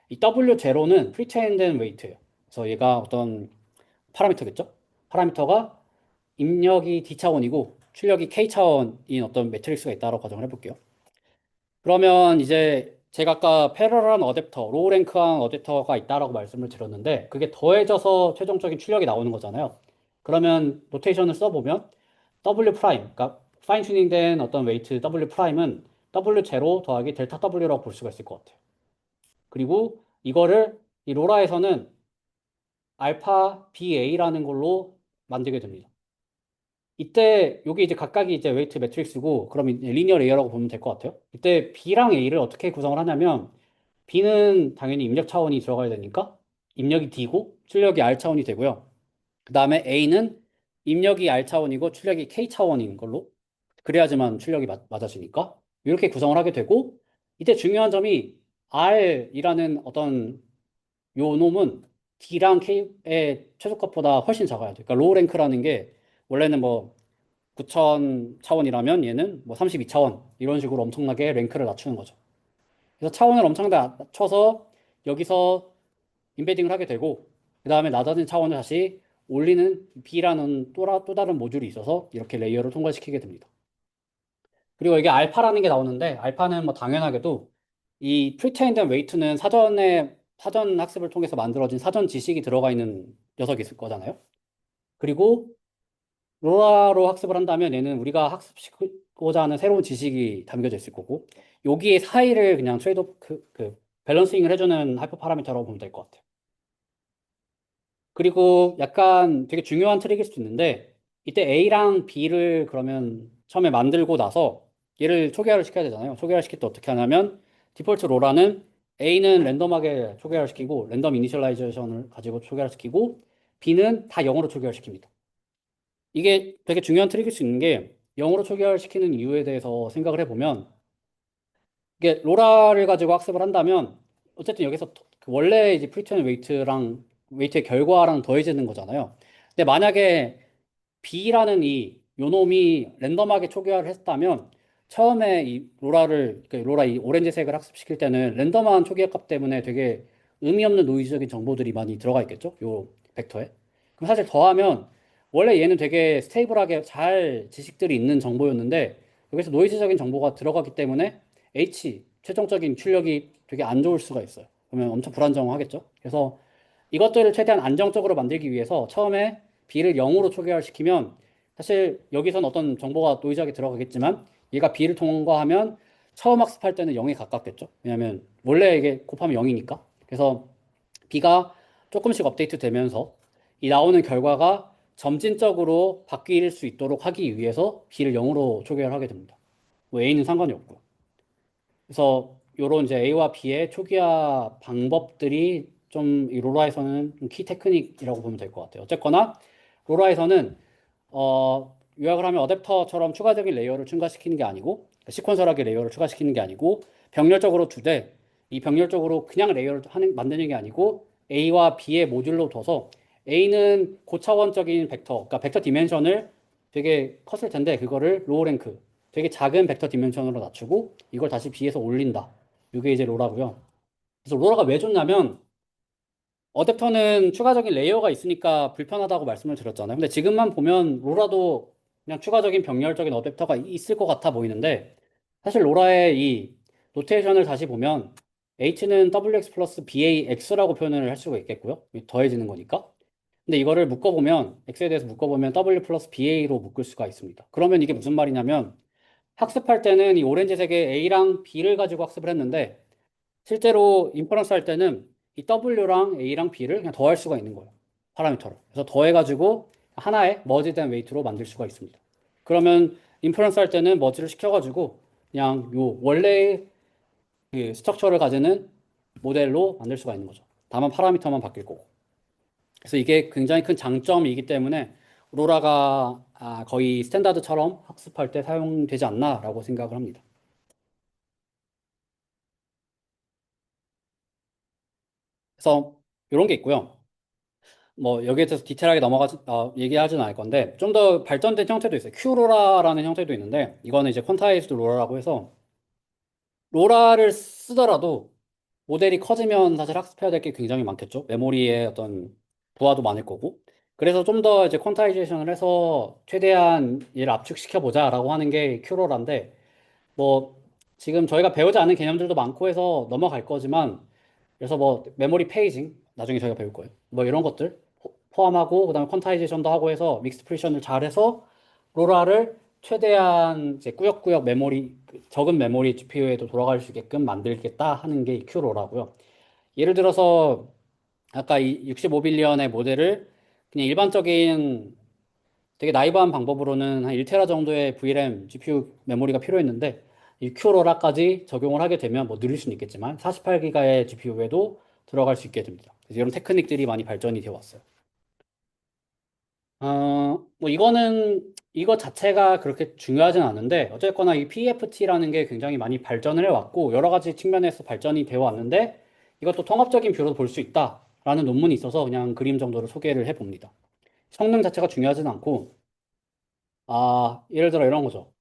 이 W0는 프리트레인된 웨이트예요. 그래서 얘가 어떤 파라미터겠죠? 파라미터가 입력이 D 차원이고 출력이 K 차원인 어떤 매트릭스가 있다고 가정을 해볼게요. 그러면 이제 제가 아까 패러럴한 어댑터, 로우 랭크한 어댑터가 있다라고 말씀을 드렸는데 그게 더해져서 최종적인 출력이 나오는 거잖아요. 그러면 노테이션을 써보면 W 프라임, 그러니까 파인 튜닝된 어떤 웨이트 W 프라임은 W 제로 더하기 델타 W라고 볼 수가 있을 것 같아요. 그리고 이거를 이 로라에서는 알파 BA라는 걸로 만들게 됩니다. 이때 여기 이제 각각이 이제 웨이트 매트릭스고 그럼 리니어 레이어라고 보면 될 것 같아요. 이때 B랑 A를 어떻게 구성을 하냐면 B는 당연히 입력 차원이 들어가야 되니까 입력이 D고 출력이 R 차원이 되고요. 그 다음에 A는 입력이 R 차원이고 출력이 K 차원인 걸로 그래야지만 출력이 맞아지니까 이렇게 구성을 하게 되고 이때 중요한 점이 R이라는 어떤 요 놈은 D랑 K의 최소값보다 훨씬 작아야 돼요. 그러니까 로우 랭크라는 게 원래는 뭐 9천 차원이라면 얘는 뭐 32차원 이런 식으로 엄청나게 랭크를 낮추는 거죠. 그래서 차원을 엄청나게 낮춰서 여기서 임베딩을 하게 되고 그 다음에 낮아진 차원을 다시 올리는 B라는 또 다른 모듈이 있어서 이렇게 레이어를 통과시키게 됩니다. 그리고 이게 알파라는 게 나오는데 알파는 뭐 당연하게도 이 프리트레인드 웨이트는 사전 학습을 통해서 만들어진 사전 지식이 들어가 있는 녀석이 있을 거잖아요. 그리고 로라로 학습을 한다면 얘는 우리가 학습시키고자 하는 새로운 지식이 담겨져 있을 거고 여기에 사이를 그냥 그 밸런싱을 해주는 하이퍼 파라미터라고 보면 될 것 같아요. 그리고 약간 되게 중요한 트릭일 수도 있는데 이때 A랑 B를 그러면 처음에 만들고 나서 얘를 초기화를 시켜야 되잖아요. 초기화를 시킬 때 어떻게 하냐면 디폴트 로라는 A는 랜덤하게 초기화를 시키고 랜덤 이니셜라이제이션을 가지고 초기화를 시키고 B는 다 0으로 초기화를 시킵니다. 이게 되게 중요한 트릭일 수 있는 게 영어로 초기화를 시키는 이유에 대해서 생각을 해보면 이게 로라를 가지고 학습을 한다면 어쨌든 여기서 그 원래 이제 프리트레인 웨이트랑 웨이트의 결과랑 더해지는 거잖아요. 근데 만약에 B라는 이 요놈이 랜덤하게 초기화를 했다면 처음에 이 로라를 그 로라 이 오렌지색을 학습시킬 때는 랜덤한 초기화 값 때문에 되게 의미 없는 노이즈적인 정보들이 많이 들어가 있겠죠? 요 벡터에. 그럼 사실 더하면 원래 얘는 되게 스테이블하게 잘 지식들이 있는 정보였는데 여기서 노이즈적인 정보가 들어가기 때문에 H 최종적인 출력이 되게 안 좋을 수가 있어요. 그러면 엄청 불안정하겠죠? 그래서 이것들을 최대한 안정적으로 만들기 위해서 처음에 B를 0으로 초기화시키면 사실 여기선 어떤 정보가 노이즈하게 들어가겠지만 얘가 B를 통과하면 처음 학습할 때는 0에 가깝겠죠. 왜냐하면 원래 이게 곱하면 0이니까. 그래서 B가 조금씩 업데이트 되면서 이 나오는 결과가 점진적으로 바뀔 수 있도록 하기 위해서 B를 0으로 초기화를 하게 됩니다. 뭐 A는 상관이 없고요. 그래서 요런 이제 A와 B의 초기화 방법들이 좀 이 로라에서는 키 테크닉이라고 보면 될 것 같아요. 어쨌거나 로라에서는 요약을 하면 어댑터처럼 추가적인 레이어를 추가시키는 게 아니고 시퀀설하게 레이어를 추가시키는 게 아니고 병렬적으로 두되 이 병렬적으로 그냥 레이어를 만드는 게 아니고 A와 B의 모듈로 둬서 A는 고차원적인 벡터, 그러니까 벡터 디멘션을 되게 컸을 텐데 그거를 로우 랭크, 되게 작은 벡터 디멘션으로 낮추고 이걸 다시 B에서 올린다. 이게 이제 로라고요. 그래서 로라가 왜 좋냐면 어댑터는 추가적인 레이어가 있으니까 불편하다고 말씀을 드렸잖아요. 근데 지금만 보면 로라도 그냥 추가적인 병렬적인 어댑터가 있을 것 같아 보이는데 사실 로라의 이 노테이션을 다시 보면 H는 WX 플러스 BAX라고 표현을 할 수가 있겠고요. 더해지는 거니까. 근데 이거를 묶어보면 X에 대해서 묶어보면 W 플러스 BA로 묶을 수가 있습니다. 그러면 이게 무슨 말이냐면 학습할 때는 이 오렌지색의 A랑 B를 가지고 학습을 했는데 실제로 인퍼런스 할 때는 이 W랑 A랑 B를 그냥 더할 수가 있는 거예요. 파라미터를. 그래서 더해가지고 하나의 머지된 웨이트로 만들 수가 있습니다. 그러면 인퍼런스 할 때는 머지를 시켜가지고 그냥 요 원래의 그 스트럭처를 가지는 모델로 만들 수가 있는 거죠. 다만 파라미터만 바뀔 거고. 그래서 이게 굉장히 큰 장점이기 때문에 로라가 거의 스탠다드처럼 학습할 때 사용되지 않나라고 생각을 합니다. 그래서 이런 게 있고요. 뭐 여기에 대해서 디테일하게 얘기하지는 않을 건데 좀 더 발전된 형태도 있어요. 큐로라라는 형태도 있는데 이거는 이제 퀀타이즈드 로라라고 해서 로라를 쓰더라도 모델이 커지면 사실 학습해야 될 게 굉장히 많겠죠. 메모리의 어떤 부하도 많을 거고. 그래서 좀 더 이제 퀀타이제이션을 해서 최대한 얘를 압축시켜 보자라고 하는 게 큐로라인데 뭐 지금 저희가 배우지 않은 개념들도 많고 해서 넘어갈 거지만 그래서 뭐 메모리 페이징 나중에 저희가 배울 거예요. 뭐 이런 것들 포함하고 그다음에 퀀타이제이션도 하고 해서 믹스 프리션을 잘해서 로라를 최대한 이제 꾸역꾸역 메모리 적은 메모리 GPU에도 돌아갈 수 있게끔 만들겠다 하는 게 이 큐로라고요. 예를 들어서 아까 이 65빌리언의 모델을 그냥 일반적인 되게 나이브한 방법으로는 한 1테라 정도의 VRAM GPU 메모리가 필요했는데 이 큐로라까지 적용을 하게 되면 뭐 느릴 수는 있겠지만 48기가의 GPU에도 들어갈 수 있게 됩니다. 그래서 이런 테크닉들이 많이 발전이 되어 왔어요. 뭐 이거는 이거 자체가 그렇게 중요하진 않은데 어쨌거나 이 PEFT라는 게 굉장히 많이 발전을 해왔고 여러 가지 측면에서 발전이 되어 왔는데 이것도 통합적인 뷰로 볼 수 있다라는 논문이 있어서 그냥 그림 정도로 소개를 해봅니다. 성능 자체가 중요하진 않고 예를 들어 이런 거죠.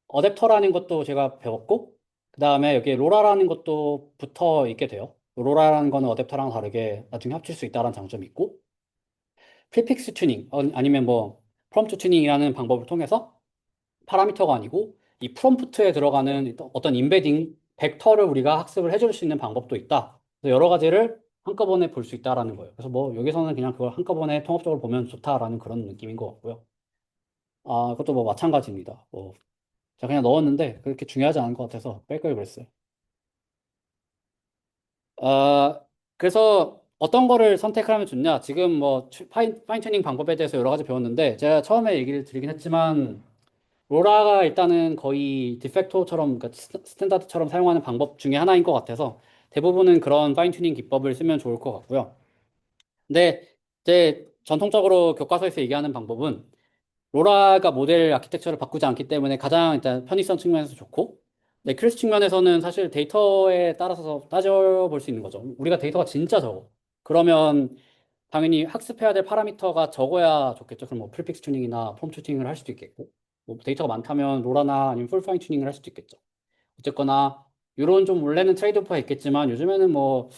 어댑터라는 것도 제가 배웠고 그 다음에 여기 로라라는 것도 붙어 있게 돼요. 로라라는 거는 어댑터랑 다르게 나중에 합칠 수 있다는 장점이 있고 프리픽스 튜닝 아니면 뭐 프롬프트 튜닝이라는 방법을 통해서 파라미터가 아니고 이 프롬프트에 들어가는 어떤 임베딩 벡터를 우리가 학습을 해줄 수 있는 방법도 있다. 그래서 여러 가지를 한꺼번에 볼 수 있다라는 거예요. 그래서 뭐 여기서는 그냥 그걸 한꺼번에 통합적으로 보면 좋다라는 그런 느낌인 것 같고요. 그것도 뭐 마찬가지입니다. 뭐 제가 그냥 넣었는데 그렇게 중요하지 않은 것 같아서 뺄 걸 그랬어요. 아, 그래서 어떤 거를 선택을 하면 좋냐? 지금 뭐 파인 튜닝 방법에 대해서 여러 가지 배웠는데 제가 처음에 얘기를 드리긴 했지만 로라가 일단은 거의 디팩토처럼 그러니까 스탠다드처럼 사용하는 방법 중에 하나인 것 같아서 대부분은 그런 파인 튜닝 기법을 쓰면 좋을 것 같고요. 근데 이제 전통적으로 교과서에서 얘기하는 방법은 로라가 모델 아키텍처를 바꾸지 않기 때문에 가장 일단 편의성 측면에서 좋고, 네, 큐리스 측면에서는 사실 데이터에 따라서 따져볼 수 있는 거죠. 우리가 데이터가 진짜 적어. 그러면 당연히 학습해야 될 파라미터가 적어야 좋겠죠. 그럼 뭐 프리픽스 튜닝이나 폼 튜닝을 할 수도 있겠고, 뭐 데이터가 많다면 로라나 아니면 풀 파인 튜닝을 할 수도 있겠죠. 어쨌거나 이런 좀 원래는 트레이드오프가 있겠지만 요즘에는 뭐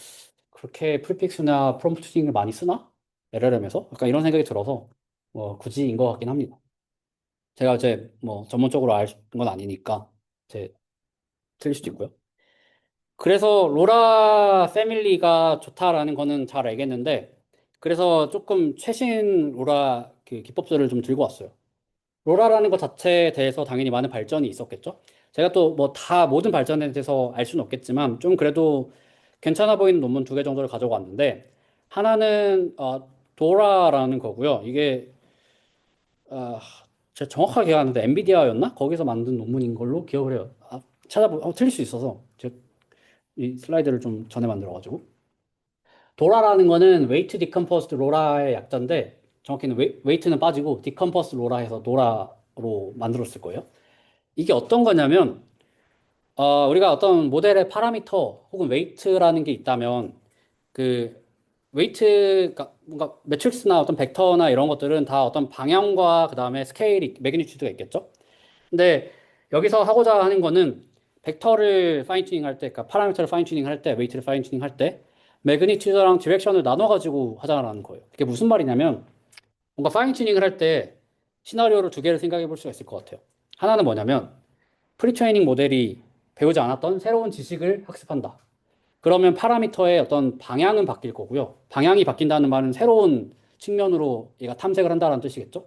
그렇게 프리픽스나 프롬프트 튜닝을 많이 쓰나? LLM에서? 약간 이런 생각이 들어서 뭐 굳이인 것 같긴 합니다. 제가 이제 뭐 전문적으로 알 건 아니니까 제 틀릴 수도 있고요. 그래서 로라 패밀리가 좋다라는 거는 잘 알겠는데 그래서 조금 최신 로라 그 기법들을 좀 들고 왔어요. 로라라는 것 자체에 대해서 당연히 많은 발전이 있었겠죠. 제가 또 뭐 다 모든 발전에 대해서 알 수는 없겠지만 좀 그래도 괜찮아 보이는 논문 두 개 정도를 가져고 왔는데 하나는 도라라는 거고요. 이게 아, 제가 정확하게 기억하는데 엔비디아였나? 거기서 만든 논문인 걸로 기억을 해요. 틀릴 수 있어서. 이 슬라이드를 좀 전에 만들어가지고. 도라라는 거는 웨이트 디컴포스드 로라의 약자인데 정확히는 웨이트는 빠지고 디컴포스드 로라 해서 도라로 만들었을 거예요. 이게 어떤 거냐면 우리가 어떤 모델의 파라미터 혹은 웨이트라는 게 있다면 그 웨이트가 뭔가 매트릭스나 어떤 벡터나 이런 것들은 다 어떤 방향과 그다음에 스케일이 매그니튜드가 있겠죠. 근데 여기서 하고자 하는 거는 벡터를 파인 튜닝 할 때, 그러니까 파라미터를 파인 튜닝 할 때, 웨이트를 파인 튜닝 할 때 매그니튜드랑 디렉션을 나눠 가지고 하자라는 거예요. 그게 무슨 말이냐면 뭔가 파인 튜닝을 할 때 시나리오를 두 개를 생각해 볼 수가 있을 것 같아요. 하나는 뭐냐면 프리트레이닝 모델이 배우지 않았던 새로운 지식을 학습한다. 그러면 파라미터의 어떤 방향은 바뀔 거고요. 방향이 바뀐다는 말은 새로운 측면으로 얘가 탐색을 한다는 뜻이겠죠.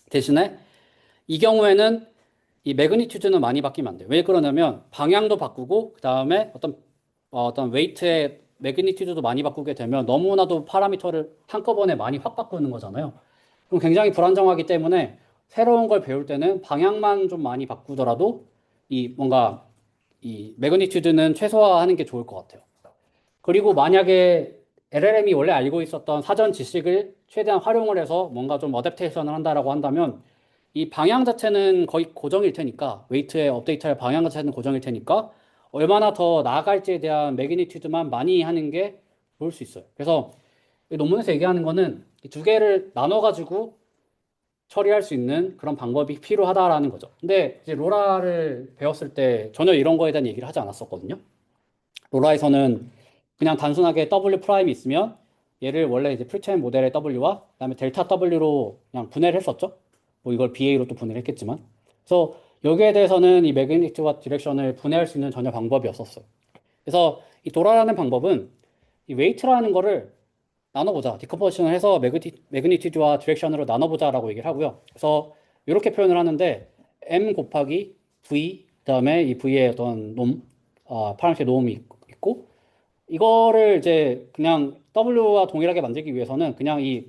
대신에 이 경우에는 이 매그니튜드는 많이 바뀌면 안 돼요. 왜 그러냐면 방향도 바꾸고 그다음에 어떤 웨이트의 매그니튜드도 많이 바꾸게 되면 너무나도 파라미터를 한꺼번에 많이 확 바꾸는 거잖아요. 그럼 굉장히 불안정하기 때문에 새로운 걸 배울 때는 방향만 좀 많이 바꾸더라도 이 뭔가 이 매그니튜드는 최소화하는 게 좋을 것 같아요. 그리고 만약에 LLM이 원래 알고 있었던 사전 지식을 최대한 활용을 해서 뭔가 좀 어댑테이션을 한다라고 한다면 이 방향 자체는 거의 고정일 테니까 웨이트의 업데이트할 방향 자체는 고정일 테니까 얼마나 더 나아갈지에 대한 매그니튜드만 많이 하는 게 좋을 수 있어요. 그래서 이 논문에서 얘기하는 거는 이 두 개를 나눠가지고 처리할 수 있는 그런 방법이 필요하다라는 거죠. 근데 이제 로라를 배웠을 때 전혀 이런 거에 대한 얘기를 하지 않았었거든요. 로라에서는 그냥 단순하게 W 프라임이 있으면 얘를 원래 이제 프리체인 모델의 W와 그다음에 델타 W로 그냥 분해를 했었죠. 뭐 이걸 BA로 또 분해를 했겠지만. 그래서 여기에 대해서는 이 매그니튜드와 디렉션을 분해할 수 있는 전혀 방법이 없었어요. 그래서 이 도라라는 방법은 이 웨이트라는 거를 나눠보자. 디컴포지션을 해서 매그니튜드와 디렉션으로 나눠보자라고 얘기를 하고요. 그래서 이렇게 표현을 하는데 M 곱하기 V 그다음에 이 V의 어떤 파란색 노음이 있고 이거를 이제 그냥 W와 동일하게 만들기 위해서는 그냥 이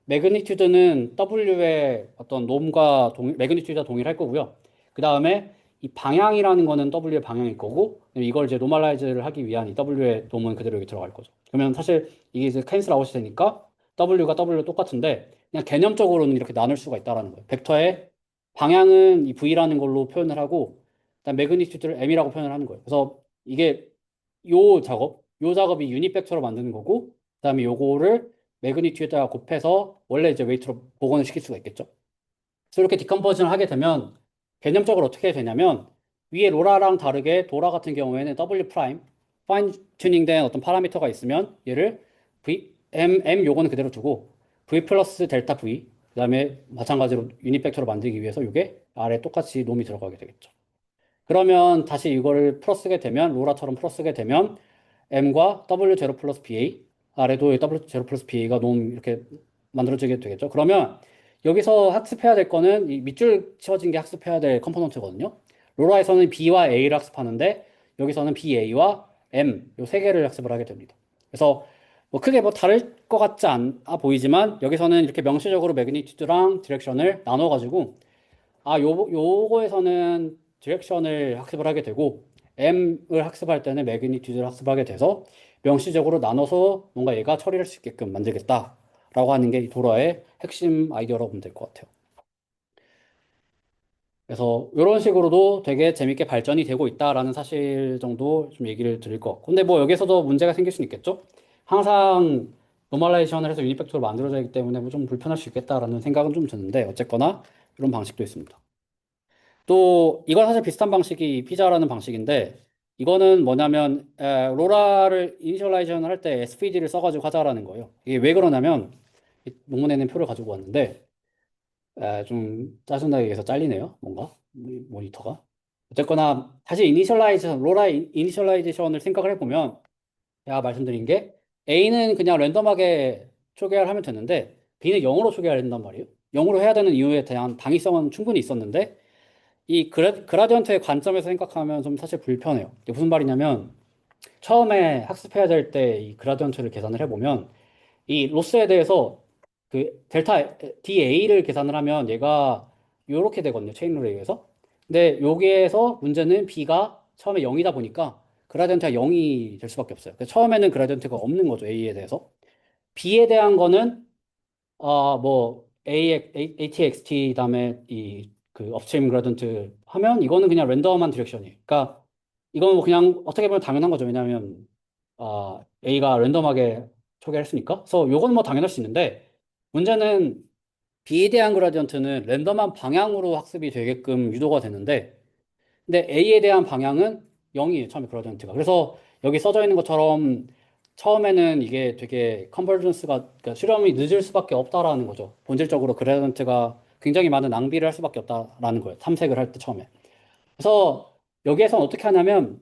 매그니튜드는 W의 어떤 놈과 매그니튜드와 동일할 거고요. 그 다음에 이 방향이라는 거는 W의 방향일 거고 이걸 이제 노멀라이즈를 하기 위한 이 W의 놈은 그대로 여기 들어갈 거죠. 그러면 사실 이게 이제 캔슬 아웃이 되니까 W가 W로 똑같은데 그냥 개념적으로는 이렇게 나눌 수가 있다라는 거예요. 벡터의 방향은 이 V라는 걸로 표현을 하고 그다음 매그니튜드를 M이라고 표현을 하는 거예요. 그래서 이게 요 작업이 유닛 벡터로 만드는 거고, 그다음에 요거를 매그니튜드에다가 곱해서 원래 이제 웨이트로 복원을 시킬 수가 있겠죠. 그래서 이렇게 디컴포즈를 하게 되면 개념적으로 어떻게 되냐면 위에 로라랑 다르게 도라 같은 경우에는 W 프라임 파인 튜닝된 어떤 파라미터가 있으면 얘를 M 요거는 그대로 두고 V 플러스 델타 V 그다음에 마찬가지로 유닛 벡터로 만들기 위해서 이게 아래 똑같이 놈이 들어가게 되겠죠. 그러면 다시 이거를 풀어쓰게 되면 로라처럼 풀어쓰게 되면 M과 W0 플러스 BA 아래도 W0 플러스 BA가 너무 이렇게 만들어지게 되겠죠. 그러면 여기서 학습해야 될 거는 이 밑줄 치워진 게 학습해야 될 컴포넌트거든요. 로라에서는 B와 A를 학습하는데 여기서는 BA와 M 요 세 개를 학습을 하게 됩니다. 그래서 뭐 크게 뭐 다를 것 같지 않아 보이지만 여기서는 이렇게 명시적으로 매그니튜드랑 디렉션을 나눠가지고 요거에서는 디렉션을 학습을 하게 되고 M을 학습할 때는 매그니튜드를 학습하게 돼서 명시적으로 나눠서 뭔가 얘가 처리할 수 있게끔 만들겠다라고 하는 게 이 도라의 핵심 아이디어라고 보면 될 것 같아요. 그래서 이런 식으로도 되게 재밌게 발전이 되고 있다라는 사실 정도 좀 얘기를 드릴 것 같고 근데 뭐 여기서도 문제가 생길 수는 있겠죠. 항상 노멀라이제이션을 해서 유니팩토로 만들어져 있기 때문에 뭐 좀 불편할 수 있겠다라는 생각은 좀 드는데 어쨌거나 이런 방식도 있습니다. 또 이건 사실 비슷한 방식이 피자라는 방식인데 이거는 뭐냐면 로라를 이니셜라이제이션을 할 때 SVD를 써가지고 하자라는 거예요. 이게 왜 그러냐면 이 논문에는 표를 가지고 왔는데 좀 짜증나게 해서 잘리네요. 뭔가 모니터가. 어쨌거나 다시 로라 이니셜라이제이션을 생각을 해보면 제가 말씀드린 게 A는 그냥 랜덤하게 초기화를 하면 되는데 B는 0으로 초기화를 한단 말이에요. 0으로 해야 되는 이유에 대한 당위성은 충분히 있었는데 이 그라디언트의 관점에서 생각하면 좀 사실 불편해요. 이게 무슨 말이냐면 처음에 학습해야 될 때 이 그라디언트를 계산을 해보면 이 로스에 대해서 그 델타 DA를 계산을 하면 얘가 요렇게 되거든요. 체인룰에 의해서. 근데 여기에서 문제는 B가 처음에 0이다 보니까 그라디언트가 0이 될 수밖에 없어요. 그래서 처음에는 그라디언트가 없는 거죠. A에 대해서. B에 대한 거는 뭐 ATXT 다음에 이 그 업스트림 그라디언트 하면 이거는 그냥 랜덤한 디렉션이에요. 그러니까 이건 뭐 그냥 어떻게 보면 당연한 거죠. 왜냐하면 A가 랜덤하게 초기화했으니까. 그래서 요건 뭐 당연할 수 있는데 문제는 B에 대한 그라디언트는 랜덤한 방향으로 학습이 되게끔 유도가 되는데 근데 A에 대한 방향은 0이에요. 처음에 그라디언트가. 그래서 여기 써져 있는 것처럼 처음에는 이게 되게 컨버전스가 그러니까 수렴이 늦을 수밖에 없다라는 거죠. 본질적으로 그라디언트가 굉장히 많은 낭비를 할 수밖에 없다라는 거예요. 탐색을 할 때 처음에. 그래서 여기에서 어떻게 하냐면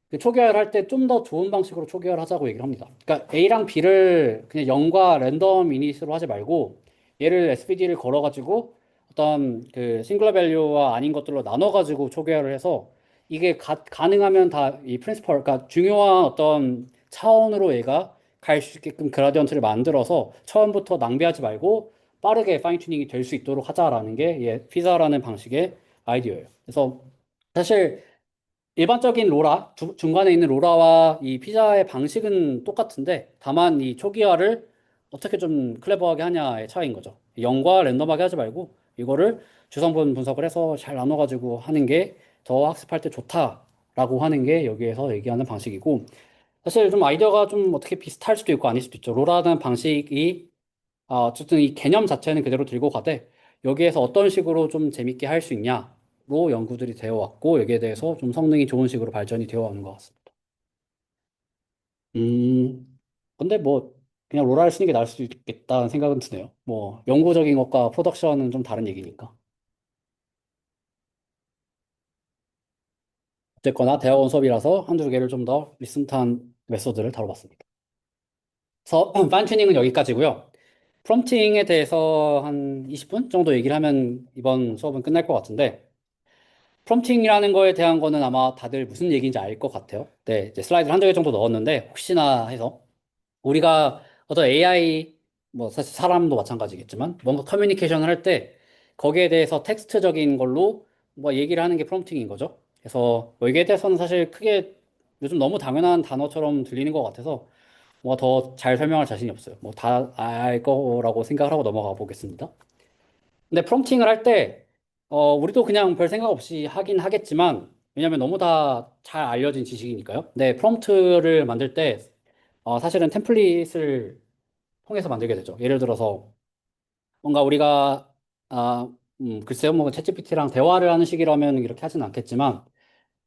그 초기화를 할 때 좀 더 좋은 방식으로 초기화를 하자고 얘기를 합니다. 그러니까 A랑 B를 그냥 0과 랜덤 이닛으로 하지 말고 얘를 SVD를 걸어가지고 어떤 그 싱글러 밸류와 아닌 것들로 나눠가지고 초기화를 해서 이게 가능하면 다 이 프린시펄, 그러니까 중요한 어떤 차원으로 얘가 갈 수 있게끔 그라디언트를 만들어서 처음부터 낭비하지 말고 빠르게 파인 튜닝이 될 수 있도록 하자라는 게 피자라는 방식의 아이디어예요. 그래서 사실 일반적인 중간에 있는 로라와 이 피자의 방식은 똑같은데, 다만 이 초기화를 어떻게 좀 클레버하게 하냐의 차이인 거죠. 0과 랜덤하게 하지 말고, 이거를 주성분 분석을 해서 잘 나눠가지고 하는 게 더 학습할 때 좋다라고 하는 게 여기에서 얘기하는 방식이고, 사실 좀 아이디어가 좀 어떻게 비슷할 수도 있고 아닐 수도 있죠. 로라는 방식이 어쨌든 이 개념 자체는 그대로 들고 가되 여기에서 어떤 식으로 좀 재밌게 할 수 있냐로 연구들이 되어 왔고 여기에 대해서 좀 성능이 좋은 식으로 발전이 되어 오는 것 같습니다. 근데 뭐 그냥 로라를 쓰는 게 나을 수도 있겠다는 생각은 드네요. 뭐 연구적인 것과 프로덕션은 좀 다른 얘기니까. 어쨌거나 대학원 수업이라서 한두 개를 좀 더 리슨트한 메소드를 다뤄봤습니다. 그래서 파인 튜닝은 여기까지고요. 프롬프팅에 대해서 한 20분 정도 얘기를 하면 이번 수업은 끝날 것 같은데 프롬프팅이라는 거에 대한 거는 아마 다들 무슨 얘기인지 알 것 같아요. 네, 이제 슬라이드를 한두 개 정도 넣었는데 혹시나 해서 우리가 어떤 AI 뭐 사실 사람도 마찬가지겠지만 뭔가 커뮤니케이션을 할 때 거기에 대해서 텍스트적인 걸로 뭐 얘기를 하는 게 프롬프팅인 거죠. 그래서 뭐 여기에 대해서는 사실 크게 요즘 너무 당연한 단어처럼 들리는 것 같아서 뭐 더 잘 설명할 자신이 없어요. 뭐 다 알 거라고 생각을 하고 넘어가 보겠습니다. 근데 프롬프팅을 할 때, 우리도 그냥 별 생각 없이 하긴 하겠지만, 왜냐면 너무 다 잘 알려진 지식이니까요. 근데 프롬프트를 만들 때, 사실은 템플릿을 통해서 만들게 되죠. 예를 들어서, 뭔가 우리가, 글쎄요, 뭐, 챗GPT랑 대화를 하는 식이라면 이렇게 하진 않겠지만,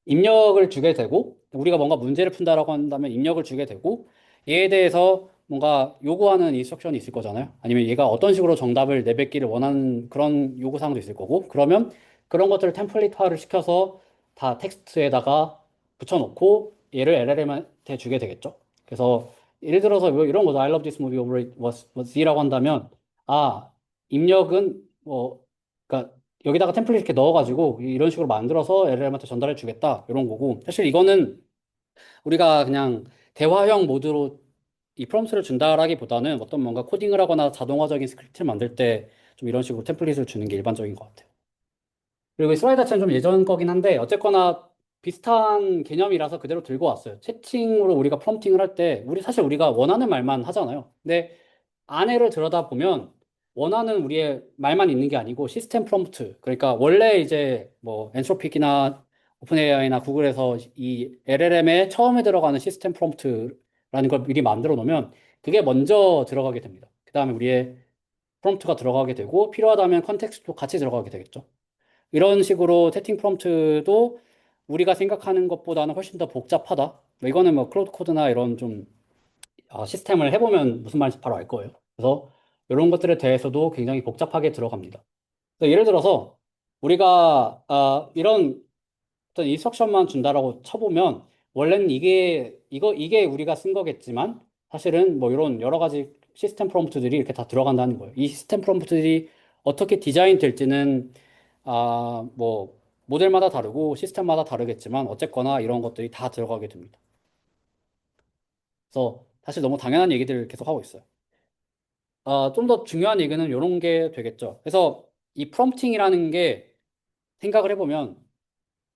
입력을 주게 되고 우리가 뭔가 문제를 푼다라고 한다면 입력을 주게 되고 얘에 대해서 뭔가 요구하는 인스트럭션이 있을 거잖아요. 아니면 얘가 어떤 식으로 정답을 내뱉기를 원하는 그런 요구사항도 있을 거고 그러면 그런 것들을 템플릿화를 시켜서 다 텍스트에다가 붙여놓고 얘를 LLM한테 주게 되겠죠. 그래서 예를 들어서 뭐 이런 거죠. I love this movie over it was Z라고 한다면 아 입력은 뭐 그러니까 여기다가 템플릿 이렇게 넣어가지고 이런 식으로 만들어서 LLM한테 전달해 주겠다 이런 거고 사실 이거는 우리가 그냥 대화형 모드로 이 프롬프트를 준다라기보다는 어떤 뭔가 코딩을 하거나 자동화적인 스크립트를 만들 때 좀 이런 식으로 템플릿을 주는 게 일반적인 것 같아요. 그리고 이 슬라이드 자체는 좀 예전 거긴 한데 어쨌거나 비슷한 개념이라서 그대로 들고 왔어요. 채팅으로 우리가 프롬프팅을 할 때 우리 사실 우리가 원하는 말만 하잖아요. 근데 안에를 들여다보면 원하는 우리의 말만 있는 게 아니고 시스템 프롬프트. 그러니까 원래 이제 뭐 엔트로픽이나 오픈 AI나 구글에서 이 LLM에 처음에 들어가는 시스템 프롬프트라는 걸 미리 만들어 놓으면 그게 먼저 들어가게 됩니다. 그다음에 우리의 프롬프트가 들어가게 되고 필요하다면 컨텍스트도 같이 들어가게 되겠죠. 이런 식으로 채팅 프롬프트도 우리가 생각하는 것보다는 훨씬 더 복잡하다. 뭐 이거는 뭐 클로드 코드나 이런 좀 시스템을 해보면 무슨 말인지 바로 알 거예요. 그래서 이런 것들에 대해서도 굉장히 복잡하게 들어갑니다. 그래서 예를 들어서 우리가 이런 어떤 인스트럭션만 준다라고 쳐보면 원래는 이게 우리가 쓴 거겠지만 사실은 뭐 이런 여러 가지 시스템 프롬프트들이 이렇게 다 들어간다는 거예요. 이 시스템 프롬프트들이 어떻게 디자인 될지는 뭐 모델마다 다르고 시스템마다 다르겠지만 어쨌거나 이런 것들이 다 들어가게 됩니다. 그래서 사실 너무 당연한 얘기들을 계속 하고 있어요. 좀 더 중요한 얘기는 이런 게 되겠죠. 그래서 이 프롬프팅이라는 게 생각을 해보면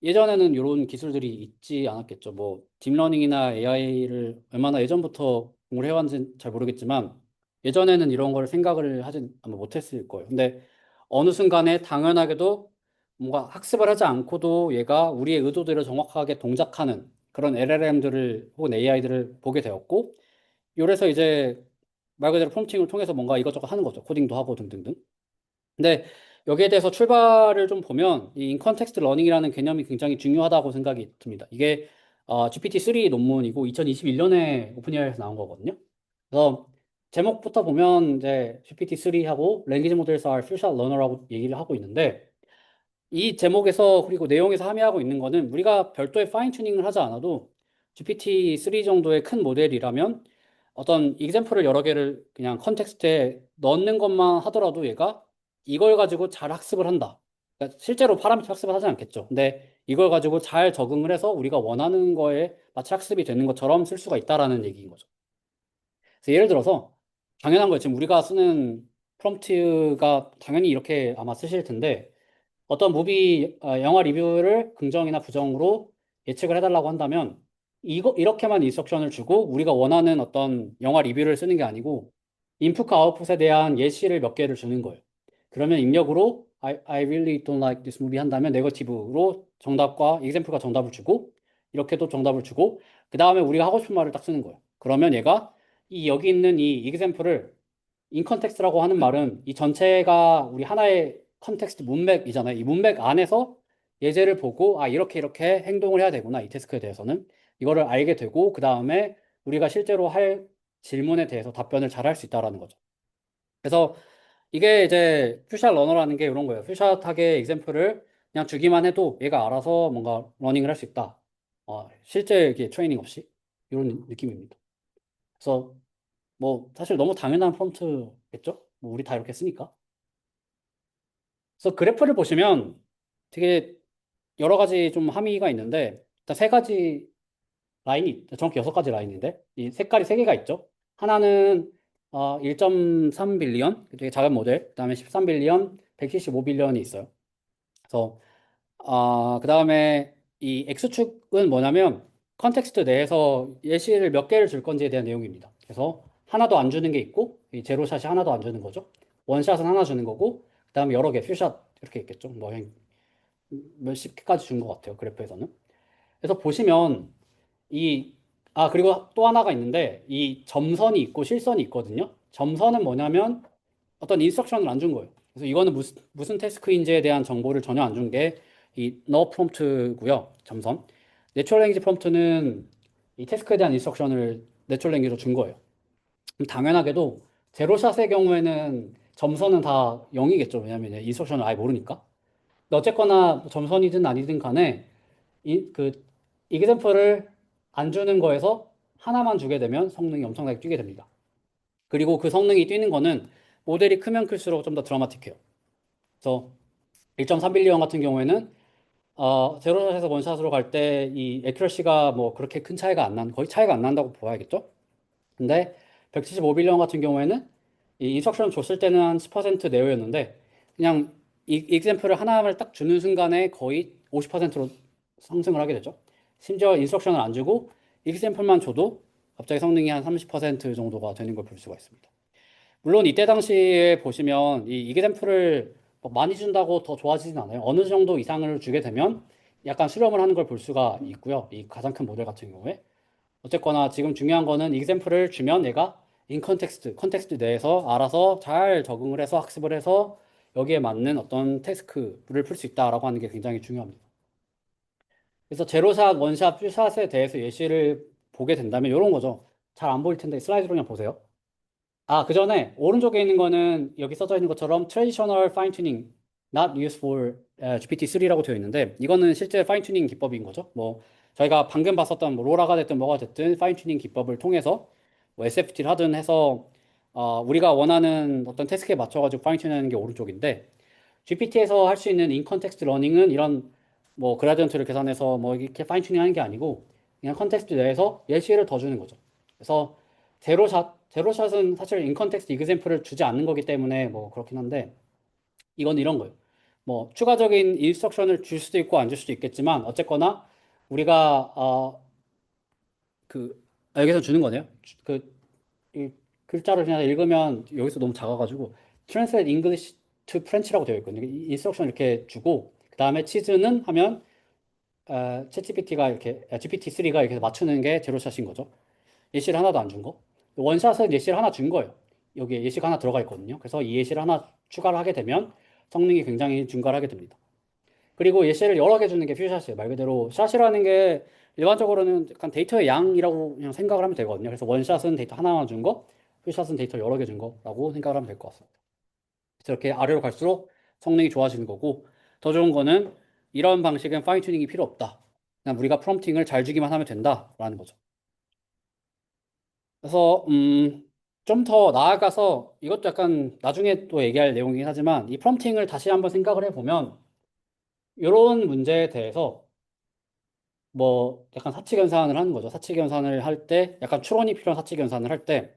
예전에는 이런 기술들이 있지 않았겠죠. 뭐 딥러닝이나 AI를 얼마나 예전부터 공부를 해왔는지 잘 모르겠지만 예전에는 이런 걸 생각을 하진 아마 못했을 거예요. 근데 어느 순간에 당연하게도 뭔가 학습을 하지 않고도 얘가 우리의 의도대로 정확하게 동작하는 그런 LLM들을 혹은 AI들을 보게 되었고, 이래서 이제 말 그대로 프롬프팅을 통해서 뭔가 이것저것 하는 거죠. 코딩도 하고 등등등. 근데 여기에 대해서 출발을 좀 보면 이 인컨텍스트 러닝이라는 개념이 굉장히 중요하다고 생각이 듭니다. 이게 GPT-3 논문이고 2021년에 오픈AI에서 나온 거거든요. 그래서 제목부터 보면 이제 GPT-3하고 Language Models are Future Learner라고 얘기를 하고 있는데, 이 제목에서 그리고 내용에서 함의하고 있는 거는 우리가 별도의 파인 튜닝을 하지 않아도 GPT-3 정도의 큰 모델이라면 어떤 example을 여러 개를 그냥 컨텍스트에 넣는 것만 하더라도 얘가 이걸 가지고 잘 학습을 한다. 그러니까 실제로 파라미터 학습을 하지 않겠죠. 근데 이걸 가지고 잘 적응을 해서 우리가 원하는 거에 맞춰 학습이 되는 것처럼 쓸 수가 있다라는 얘기인 거죠. 그래서 예를 들어서 당연한 거예요. 지금 우리가 쓰는 프롬프트가 당연히 이렇게 아마 쓰실 텐데, 어떤 영화 리뷰를 긍정이나 부정으로 예측을 해달라고 한다면 이렇게만 인스트럭션을 주고 우리가 원하는 어떤 영화 리뷰를 쓰는 게 아니고 인풋과 아웃풋에 대한 예시를 몇 개를 주는 거예요. 그러면 입력으로 I really don't like this movie 한다면 네거티브로 정답과 example과 정답을 주고, 이렇게 또 정답을 주고, 그 다음에 우리가 하고 싶은 말을 딱 쓰는 거예요. 그러면 얘가 여기 있는 이 example를 인컨텍스트라고 하는 말은 이 전체가 우리 하나의 컨텍스트 문맥이잖아요. 이 문맥 안에서 예제를 보고 이렇게 이렇게 행동을 해야 되구나. 이 태스크에 대해서는 이거를 알게 되고 그 다음에 우리가 실제로 할 질문에 대해서 답변을 잘 할 수 있다라는 거죠. 그래서 이게 이제 퓨샷 러너라는 게 이런 거예요. 퓨샷하게 example을 그냥 주기만 해도 얘가 알아서 뭔가 러닝을 할 수 있다. 실제 이게 트레이닝 없이 이런 느낌입니다. 그래서 뭐 사실 너무 당연한 프롬프트겠죠? 뭐 우리 다 이렇게 쓰니까. 그래서 그래프를 보시면 되게 여러 가지 좀 함의가 있는데, 일단 세 가지 정확히 여섯 가지 라인인데 이 색깔이 세 개가 있죠. 하나는 1.3 빌리언, 되게 작은 모델. 그다음에 13 빌리언, 175 빌리언이 있어요. 그래서 그다음에 이 X축은 뭐냐면 컨텍스트 내에서 예시를 몇 개를 줄 건지에 대한 내용입니다. 그래서 하나도 안 주는 게 있고, 이 제로샷이 하나도 안 주는 거죠. 원샷은 하나 주는 거고, 그다음에 여러 개, 퓨샷 이렇게 있겠죠. 뭐 몇십 개까지 준 것 같아요. 그래프에서는. 그래서 보시면 그리고 또 하나가 있는데 이 점선이 있고 실선이 있거든요. 점선은 뭐냐면 어떤 인스트럭션을 안 준 거예요. 그래서 이거는 무슨 태스크인지에 대한 정보를 전혀 안 준 게 이 no prompt고요. 점선. 내추럴 랭귀지 프롬프트는 이 태스크에 대한 인스트럭션을 내추럴 랭귀지로 준 거예요. 그럼 당연하게도 제로샷의 경우에는 점선은 다 0이겠죠. 왜냐하면 인스트럭션을 아예 모르니까. 근데 어쨌거나 점선이든 아니든 간에 그 이그샘플을 안 주는 거에서 하나만 주게 되면 성능이 엄청나게 뛰게 됩니다. 그리고 그 성능이 뛰는 거는 모델이 크면 클수록 좀 더 드라마틱해요. 그래서 1.3빌리언 같은 경우에는 제로샷에서 원샷으로 갈 때 이 애큐러시가 뭐 그렇게 큰 차이가 안 거의 차이가 안 난다고 봐야겠죠? 근데 175빌리언 같은 경우에는 이 인스트럭션 줬을 때는 한 10% 내외였는데 그냥 이 example을 하나를 딱 주는 순간에 거의 50%로 상승을 하게 되죠. 심지어 인스트럭션을 안 주고 example만 줘도 갑자기 성능이 한 30% 정도가 되는 걸 볼 수가 있습니다. 물론 이때 당시에 보시면 이 example을 많이 준다고 더 좋아지진 않아요. 어느 정도 이상을 주게 되면 약간 수렴을 하는 걸 볼 수가 있고요. 이 가장 큰 모델 같은 경우에. 어쨌거나 지금 중요한 거는 example을 주면 얘가 컨텍스트 내에서 알아서 잘 적응을 해서 학습을 해서 여기에 맞는 어떤 태스크를 풀 수 있다라고 하는 게 굉장히 중요합니다. 그래서 제로샷, 원샷, 퓨샷에 대해서 예시를 보게 된다면 이런 거죠. 잘 안 보일 텐데 슬라이드로 그냥 보세요. 그 전에 오른쪽에 있는 거는 여기 써져 있는 것처럼 traditional fine tuning not used for GPT-3라고 되어 있는데, 이거는 실제 파인 튜닝 기법인 거죠. 뭐 저희가 방금 봤었던 뭐 로라가 됐든 뭐가 됐든 파인 튜닝 기법을 통해서 뭐 SFT를 하든 해서 우리가 원하는 어떤 태스크에 맞춰가지고 파인 튜닝하는 게 오른쪽인데, GPT에서 할 수 있는 인 컨텍스트 러닝은 이런 뭐 그라디언트를 계산해서 뭐 이렇게 파인 튜닝 하는 게 아니고 그냥 컨텍스트 내에서 예시를 더 주는 거죠. 그래서 제로샷은 사실 인 컨텍스트 이그샘플을 주지 않는 거기 때문에 뭐 그렇긴 한데, 이건 이런 거예요. 뭐 추가적인 인스트럭션을 줄 수도 있고 안 줄 수도 있겠지만 어쨌거나 우리가 그 여기서 주는 거네요. 이 글자를 그냥 읽으면 여기서 너무 작아가지고 Translate English to French라고 되어 있거든요. 인스트럭션 이렇게 주고 그 다음에 치즈는 하면 챗GPT가 이렇게 GPT-3가 이렇게 맞추는 게 제로샷인 거죠. 예시를 하나도 안 준 거. 원샷은 예시를 하나 준 거예요. 여기에 예시가 하나 들어가 있거든요. 그래서 이 예시를 하나 추가를 하게 되면 성능이 굉장히 증가를 하게 됩니다. 그리고 예시를 여러 개 주는 게 퓨샷이에요. 말 그대로 샷이라는 게 일반적으로는 약간 데이터의 양이라고 그냥 생각을 하면 되거든요. 그래서 원샷은 데이터 하나만 준 거, 퓨샷은 데이터 여러 개 준 거라고 생각을 하면 될 것 같습니다. 그래서 이렇게 아래로 갈수록 성능이 좋아지는 거고, 더 좋은 거는 이런 방식은 파인 튜닝이 필요 없다. 그냥 우리가 프롬프팅을 잘 주기만 하면 된다라는 거죠. 그래서 좀 더 나아가서 이것도 약간 나중에 또 얘기할 내용이긴 하지만 이 프롬프팅을 다시 한번 생각을 해보면 이런 문제에 대해서 뭐 약간 사치 계산을 하는 거죠. 사치 계산을 할 때 약간 추론이 필요한 사치 계산을 할 때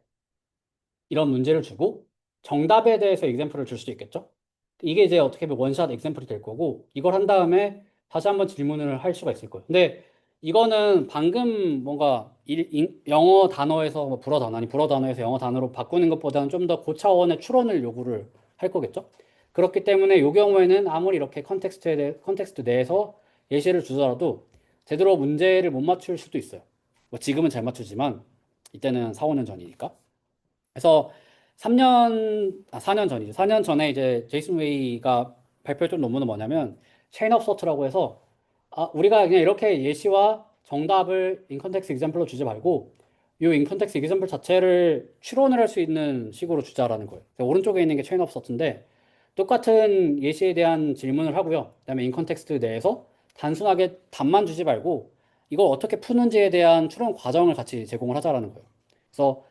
이런 문제를 주고 정답에 대해서 example을 줄 수도 있겠죠. 이게 이제 어떻게 보면 원샷 example이 될 거고 이걸 한 다음에 다시 한번 질문을 할 수가 있을 거예요. 근데 이거는 방금 뭔가 영어 단어에서 뭐 불어 단어 아니 불어 단어에서 영어 단어로 바꾸는 것보다는 좀 더 고차원의 추론을 요구를 할 거겠죠. 그렇기 때문에 이 경우에는 아무리 이렇게 컨텍스트 내에서 예시를 주더라도 제대로 문제를 못 맞출 수도 있어요. 뭐 지금은 잘 맞추지만 이때는 4, 5년 전이니까. 그래서 4년 전이죠. 4년 전에 이제 제이슨 웨이가 발표했던 논문은 뭐냐면 체인 오브 서트라고 해서 우리가 그냥 이렇게 예시와 정답을 인컨텍스트 example로 주지 말고 이 인컨텍스트 example 자체를 추론을 할 수 있는 식으로 주자라는 거예요. 오른쪽에 있는 게 체인 오브 서트인데 똑같은 예시에 대한 질문을 하고요. 그다음에 인컨텍스트 내에서 단순하게 답만 주지 말고 이걸 어떻게 푸는지에 대한 추론 과정을 같이 제공을 하자라는 거예요. 그래서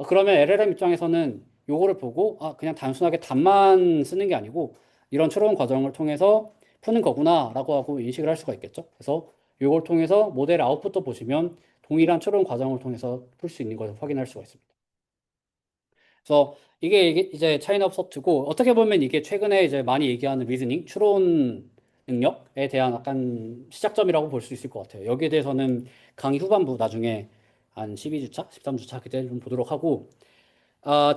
그러면 LLM 입장에서는 요거를 보고 그냥 단순하게 답만 쓰는 게 아니고 이런 추론 과정을 통해서 푸는 거구나라고 하고 인식을 할 수가 있겠죠. 그래서 요걸 통해서 모델 아웃풋도 보시면 동일한 추론 과정을 통해서 풀 수 있는 것을 확인할 수가 있습니다. 그래서 이게 이제 차이나 서트고 어떻게 보면 이게 최근에 이제 많이 얘기하는 리즈닝, 추론 능력에 대한 약간 시작점이라고 볼 수 있을 것 같아요. 여기에 대해서는 강의 후반부 나중에 한 12주차, 13주차 그때 좀 보도록 하고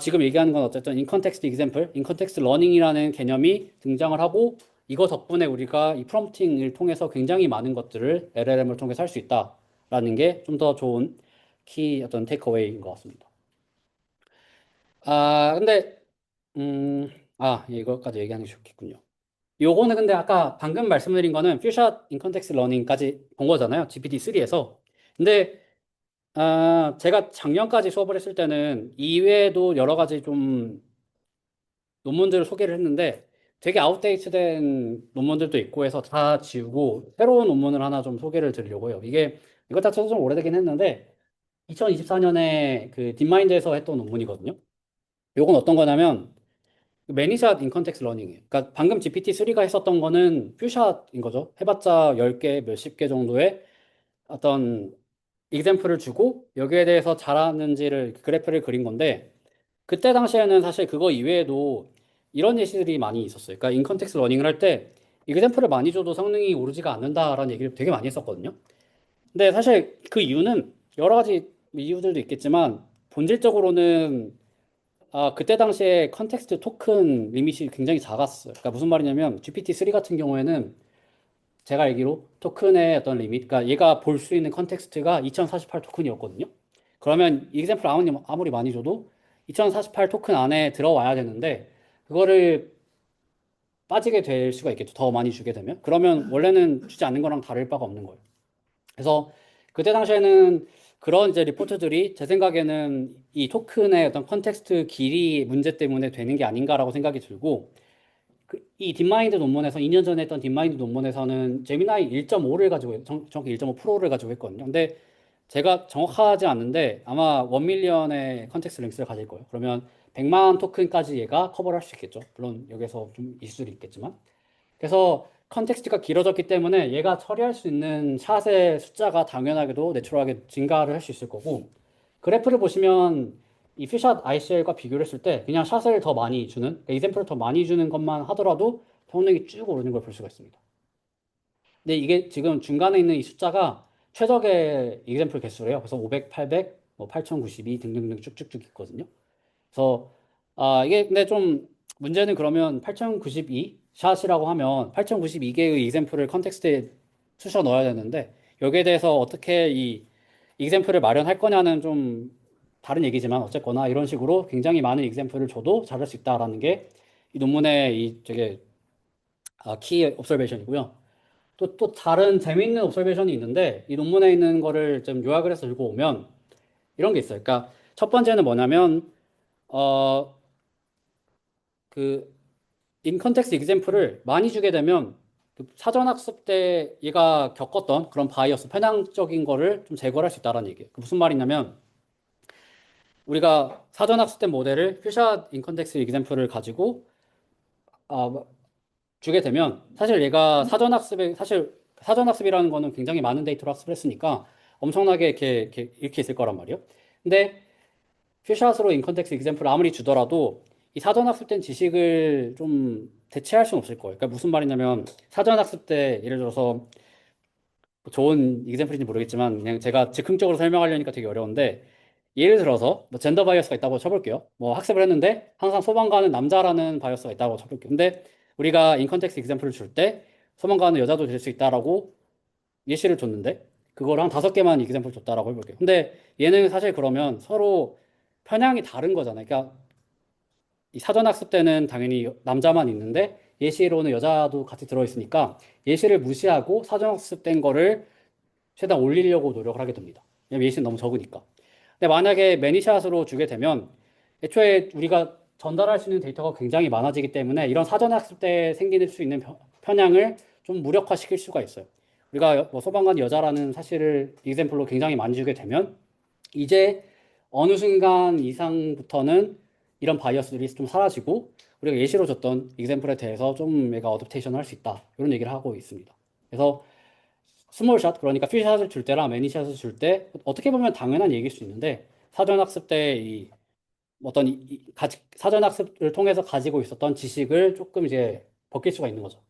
지금 얘기하는 건 어쨌든 인컨텍스트 example, 인컨텍스트 러닝이라는 개념이 등장을 하고 이거 덕분에 우리가 이 프롬프팅을 통해서 굉장히 많은 것들을 LLM을 통해서 할 수 있다라는 게 좀 더 좋은 키 어떤 테이크어웨이인 것 같습니다. 근데 예, 이거까지 얘기하는 게 좋겠군요. 요거는 근데 아까 방금 말씀드린 거는 퓨샷 인컨텍스트 러닝까지 본 거잖아요. GPT-3에서. 근데 제가 작년까지 수업을 했을 때는 이외에도 여러 가지 좀 논문들을 소개를 했는데 되게 아웃데이트된 논문들도 있고 해서 다 지우고 새로운 논문을 하나 좀 소개를 드리려고 해요. 이것 자체도 좀 오래되긴 했는데 2024년에 그 딥마인드에서 했던 논문이거든요. 요건 어떤 거냐면 매니샷 인 컨텍스트 러닝이에요. 그러니까 방금 GPT-3가 했었던 거는 퓨샷인 거죠. 해봤자 10개, 몇십 개 정도의 어떤 example을 주고 여기에 대해서 잘하는지를 그래프를 그린 건데 그때 당시에는 사실 그거 이외에도 이런 예시들이 많이 있었어요. 그러니까 인컨텍스트 러닝을 할 때 example을 많이 줘도 성능이 오르지가 않는다라는 얘기를 되게 많이 했었거든요. 근데 사실 그 이유는 여러 가지 이유들도 있겠지만 본질적으로는 그때 당시에 컨텍스트 토큰 리밋이 굉장히 작았어요. 그러니까 무슨 말이냐면 GPT-3 같은 경우에는 제가 알기로 토큰의 어떤 리밋, 그러니까 얘가 볼 수 있는 컨텍스트가 2048 토큰이었거든요. 그러면 example 아무리 많이 줘도 2048 토큰 안에 들어와야 되는데 그거를 빠지게 될 수가 있겠죠. 더 많이 주게 되면. 그러면 원래는 주지 않는 거랑 다를 바가 없는 거예요. 그래서 그때 당시에는 그런 이제 리포트들이 제 생각에는 이 토큰의 어떤 컨텍스트 길이 문제 때문에 되는 게 아닌가라고 생각이 들고 이 딥마인드 논문에서 2년 전에 했던 딥마인드 논문에서는 제미나이 1.5를 가지고 정확히 1.5 프로를 가지고 했거든요. 근데 제가 정확하지 않는데 아마 1밀리언의 컨텍스트 랭스를 가질 거예요. 그러면 100만 토큰까지 얘가 커버를 할 수 있겠죠. 물론 여기서 좀 이슈들이 있겠지만. 그래서 컨텍스트가 길어졌기 때문에 얘가 처리할 수 있는 샷의 숫자가 당연하게도 내추럴하게 증가를 할 수 있을 거고 그래프를 보시면 이 퓨샷 ICL과 비교를 했을 때 그냥 샷을 더 많이 주는, 그러니까 이샘플을 더 많이 주는 것만 하더라도 성능이 쭉 오르는 걸 볼 수가 있습니다. 근데 이게 지금 중간에 있는 이 숫자가 최적의 example 개수래요. 그래서 500, 800, 뭐 8092 등등등 쭉쭉쭉 있거든요. 그래서 이게 근데 좀 문제는 그러면 8092 샷이라고 하면 8092개의 example을 컨텍스트에 쑤셔 넣어야 되는데 여기에 대해서 어떻게 이 example을 마련할 거냐는 좀 다른 얘기지만 어쨌거나 이런 식으로 굉장히 많은 example을 줘도 잘할 수 있다라는 게 이 논문의 이 되게 키 옵저베이션이고요. 또 다른 재미있는 옵저베이션이 있는데 이 논문에 있는 거를 좀 요약을 해서 읽고 오면 이런 게 있어요. 그러니까 첫 번째는 뭐냐면 어, 그 인컨텍스트 example을 많이 주게 되면 그 사전학습 때 얘가 겪었던 그런 바이어스, 편향적인 거를 좀 제거를 할 수 있다는 얘기예요. 그 무슨 말이냐면 우리가 사전학습 때 모델을 퓨샷 인컨텍스트 example을 가지고 뭐 주게 되면 사실 얘가 사실 사전학습이라는 거는 굉장히 많은 데이터를 학습을 했으니까 엄청나게 이렇게 있을 거란 말이에요. 근데 퓨샷으로 인컨텍스트 example을 아무리 주더라도 이 사전학습 때 지식을 좀 대체할 수는 없을 거예요. 그러니까 무슨 말이냐면 사전학습 때 예를 들어서 좋은 example인지 모르겠지만 그냥 제가 즉흥적으로 설명하려니까 되게 어려운데 예를 들어서 뭐 젠더 바이어스가 있다고 쳐볼게요. 뭐 학습을 했는데 항상 소방관은 남자라는 바이어스가 있다고 쳐볼게요. 근데 우리가 인컨텍스트 example을 줄 때 소방관은 여자도 될 수 있다라고 예시를 줬는데 그걸 한 5개만 example 줬다라고 해볼게요. 근데 얘는 사실 그러면 서로 편향이 다른 거잖아요. 그러니까 이 사전학습 때는 당연히 남자만 있는데 예시로는 여자도 같이 들어있으니까 예시를 무시하고 사전학습 된 거를 최대한 올리려고 노력을 하게 됩니다. 왜냐면 예시는 너무 적으니까. 근데 만약에 매니샷으로 주게 되면 애초에 우리가 전달할 수 있는 데이터가 굉장히 많아지기 때문에 이런 사전학습 때 생길 수 있는 편향을 좀 무력화시킬 수가 있어요. 우리가 뭐 소방관 여자라는 사실을 example로 굉장히 많이 주게 되면 이제 어느 순간 이상부터는 이런 바이어스들이 좀 사라지고 우리가 예시로 줬던 example에 대해서 좀 얘가 어댑테이션을 할 수 있다. 이런 얘기를 하고 있습니다. 그래서 스몰샷, 그러니까 필샷을 줄 때랑 매니샷을 줄 때 어떻게 보면 당연한 얘기일 수 있는데 사전학습 때 이 어떤 사전학습을 통해서 가지고 있었던 지식을 조금 이제 벗길 수가 있는 거죠.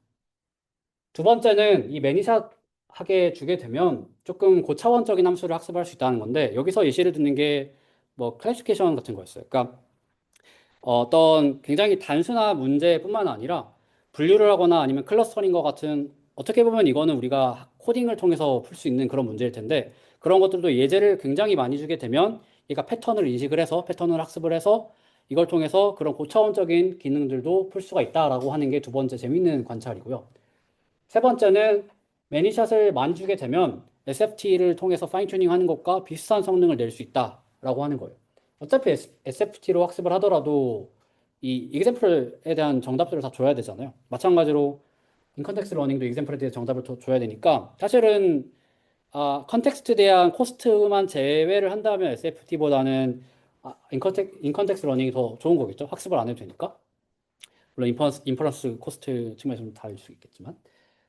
두 번째는 이 매니샷 하게 주게 되면 조금 고차원적인 함수를 학습할 수 있다는 건데 여기서 예시를 듣는 게 뭐 클래시피케이션 같은 거였어요. 그러니까 어떤 굉장히 단순한 문제뿐만 아니라 분류를 하거나 아니면 클러스터링과 같은 어떻게 보면 이거는 우리가 코딩을 통해서 풀 수 있는 그런 문제일 텐데 그런 것들도 예제를 굉장히 많이 주게 되면 얘가 패턴을 인식을 해서 패턴을 학습을 해서 이걸 통해서 그런 고차원적인 기능들도 풀 수가 있다라고 하는 게 두 번째 재밌는 관찰이고요. 세 번째는 매니샷을 많이 주게 되면 SFT를 통해서 파인 튜닝 하는 것과 비슷한 성능을 낼 수 있다라고 하는 거예요. 어차피 SFT로 학습을 하더라도 이 example에 대한 정답들을 다 줘야 되잖아요. 마찬가지로 인컨텍스트 러닝도 example에 대한 정답을 줘야 되니까 사실은 컨텍스트에 대한 코스트만 제외를 한다면 SFT보다는 인컨텍스트 러닝이 더 좋은 거겠죠. 학습을 안 해도 되니까. 물론 인퍼런스 코스트 측면에서 좀 다를 수 있겠지만.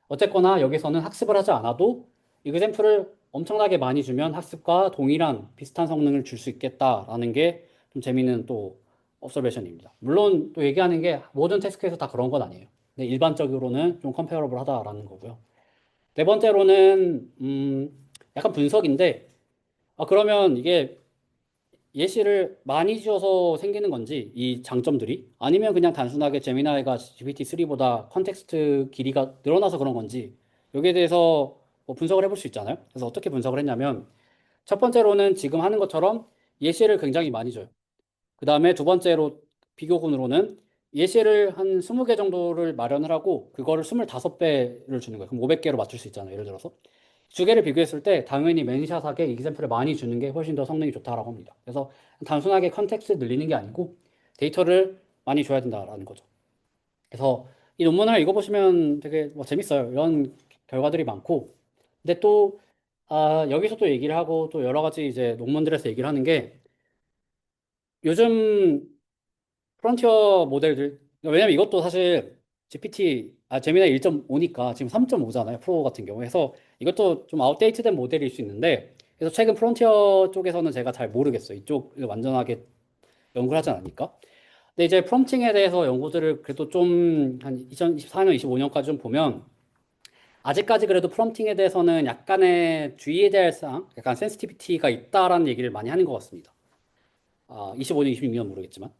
어쨌거나 여기서는 학습을 하지 않아도 example을 엄청나게 많이 주면 학습과 동일한 비슷한 성능을 줄 수 있겠다라는 게 좀 재미있는 또 observation입니다. 물론 또 얘기하는 게 모든 태스크에서 다 그런 건 아니에요. 근데 일반적으로는 좀 comparable 하다라는 거고요. 네 번째로는 약간 분석인데 그러면 이게 예시를 많이 지어서 생기는 건지 이 장점들이 아니면 그냥 단순하게 제미나이가 GPT-3보다 컨텍스트 길이가 늘어나서 그런 건지 여기에 대해서 뭐 분석을 해볼 수 있잖아요. 그래서 어떻게 분석을 했냐면 첫 번째로는 지금 하는 것처럼 예시를 굉장히 많이 줘요. 그 다음에 두 번째로 비교군으로는 예시를 한 20개 정도를 마련을 하고 그거를 25배를 주는 거예요. 그럼 500개로 맞출 수 있잖아요. 예를 들어서. 두 개를 비교했을 때 당연히 매니샷하게 example을 많이 주는 게 훨씬 더 성능이 좋다라고 합니다. 그래서 단순하게 컨텍스트를 늘리는 게 아니고 데이터를 많이 줘야 된다라는 거죠. 그래서 이 논문을 읽어보시면 되게 뭐 재밌어요. 이런 결과들이 많고. 근데 또 여기서 또 얘기를 하고 또 여러 가지 이제 논문들에서 얘기를 하는 게 요즘 프론티어 모델들 왜냐면 이것도 사실 제미나이 1.5니까 지금 3.5잖아요. 프로 같은 경우 해서 이것도 좀 아웃데이트된 모델일 수 있는데 그래서 최근 프론티어 쪽에서는 제가 잘 모르겠어요. 이쪽 완전하게 연구를 하지 않으니까. 근데 이제 프롬프팅에 대해서 연구들을 그래도 좀 한 2024년, 25년까지 좀 보면 아직까지 그래도 프롬프팅에 대해서는 약간의 주의해야 될 사항, 약간 센시티비티가 있다라는 얘기를 많이 하는 것 같습니다. 25년, 26년 모르겠지만.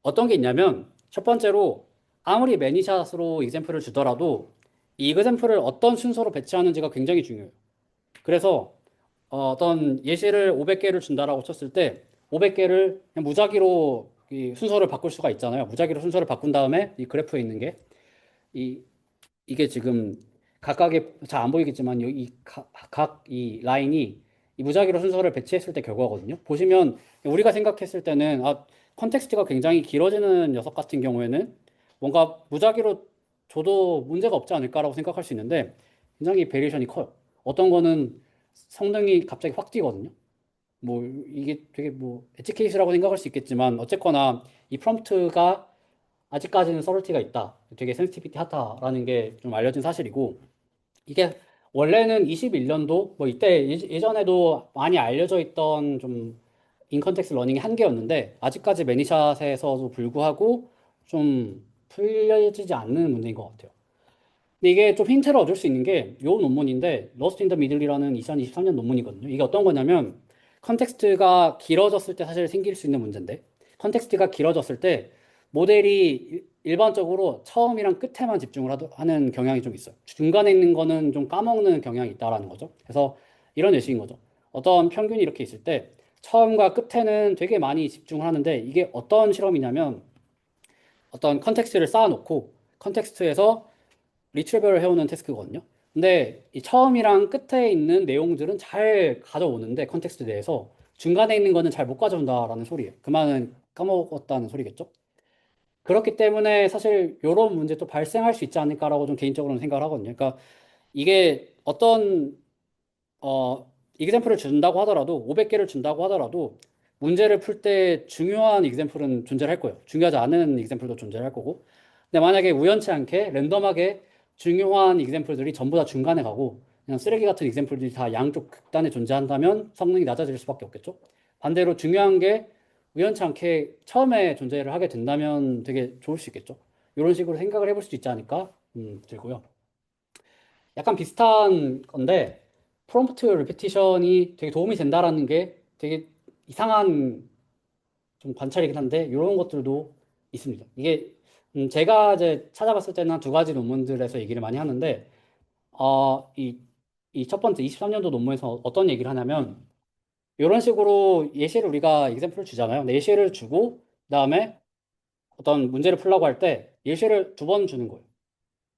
어떤 게 있냐면 첫 번째로 아무리 매니샷으로 이그샘플을 주더라도 이 이그샘플을 어떤 순서로 배치하는지가 굉장히 중요해요. 그래서 어떤 예시를 500개를 준다라고 쳤을 때 500개를 그냥 무작위로 이 순서를 바꿀 수가 있잖아요. 무작위로 순서를 바꾼 다음에 이 그래프에 있는 게 이, 이게 지금 각각의 잘 안 보이겠지만 여기 각 이 라인이 이 무작위로 순서를 배치했을 때 결과거든요. 보시면 우리가 생각했을 때는 컨텍스트가 굉장히 길어지는 녀석 같은 경우에는 뭔가 무작위로 줘도 문제가 없지 않을까라고 생각할 수 있는데 굉장히 베리에이션이 커요. 어떤 거는 성능이 갑자기 확 뛰거든요. 뭐 이게 되게 뭐 엣지 케이스라고 생각할 수 있겠지만 어쨌거나 이 프롬프트가 아직까지는 서블티가 있다. 되게 센시티비티 하다라는 게 좀 알려진 사실이고 이게 원래는 21년도 뭐 이때 예전에도 많이 알려져 있던 좀 인컨텍스트 러닝의 한계였는데 아직까지 매니샷에서도 불구하고 좀 풀려지지 않는 문제인 것 같아요. 근데 이게 좀 힌트를 얻을 수 있는 게 요 논문인데 러스트 인 더 미들이라는 2023년 논문이거든요. 이게 어떤 거냐면 컨텍스트가 길어졌을 때 사실 생길 수 있는 문제인데 컨텍스트가 길어졌을 때 모델이 일반적으로 처음이랑 끝에만 집중을 하는 경향이 좀 있어요. 중간에 있는 거는 좀 까먹는 경향이 있다라는 거죠. 그래서 이런 예시인 거죠. 어떤 평균이 이렇게 있을 때 처음과 끝에는 되게 많이 집중을 하는데 이게 어떤 실험이냐면 어떤 컨텍스트를 쌓아놓고 컨텍스트에서 리트리버를 해오는 태스크거든요. 근데 이 처음이랑 끝에 있는 내용들은 잘 가져오는데 컨텍스트 내에서 중간에 있는 거는 잘 못 가져온다라는 소리예요. 그 말은 까먹었다는 소리겠죠. 그렇기 때문에 사실 이런 문제도 발생할 수 있지 않을까라고 좀 개인적으로는 생각을 하거든요. 그러니까 이게 어떤 이그샘플을 준다고 하더라도 500개를 준다고 하더라도 문제를 풀 때 중요한 이그샘플은 존재할 거예요. 중요하지 않은 이그샘플도 존재할 거고. 근데 만약에 우연치 않게 랜덤하게 중요한 이그샘플들이 전부 다 중간에 가고 그냥 쓰레기 같은 이그샘플들이 다 양쪽 극단에 존재한다면 성능이 낮아질 수밖에 없겠죠. 반대로 중요한 게 우연치 않게 처음에 존재를 하게 된다면 되게 좋을 수 있겠죠. 이런 식으로 생각을 해볼 수 있지 않을까 들고요. 약간 비슷한 건데 프롬프트 리피티션이 되게 도움이 된다라는 게 되게 이상한 좀 관찰이긴 한데 이런 것들도 있습니다. 이게 제가 이제 찾아봤을 때는 한 두 가지 논문들에서 얘기를 많이 하는데 이 첫 번째 23년도 논문에서 어떤 얘기를 하냐면 이런 식으로 예시를 우리가 example를 주잖아요. 근데 예시를 주고 그다음에 어떤 문제를 풀라고 할 때 예시를 두 번 주는 거예요.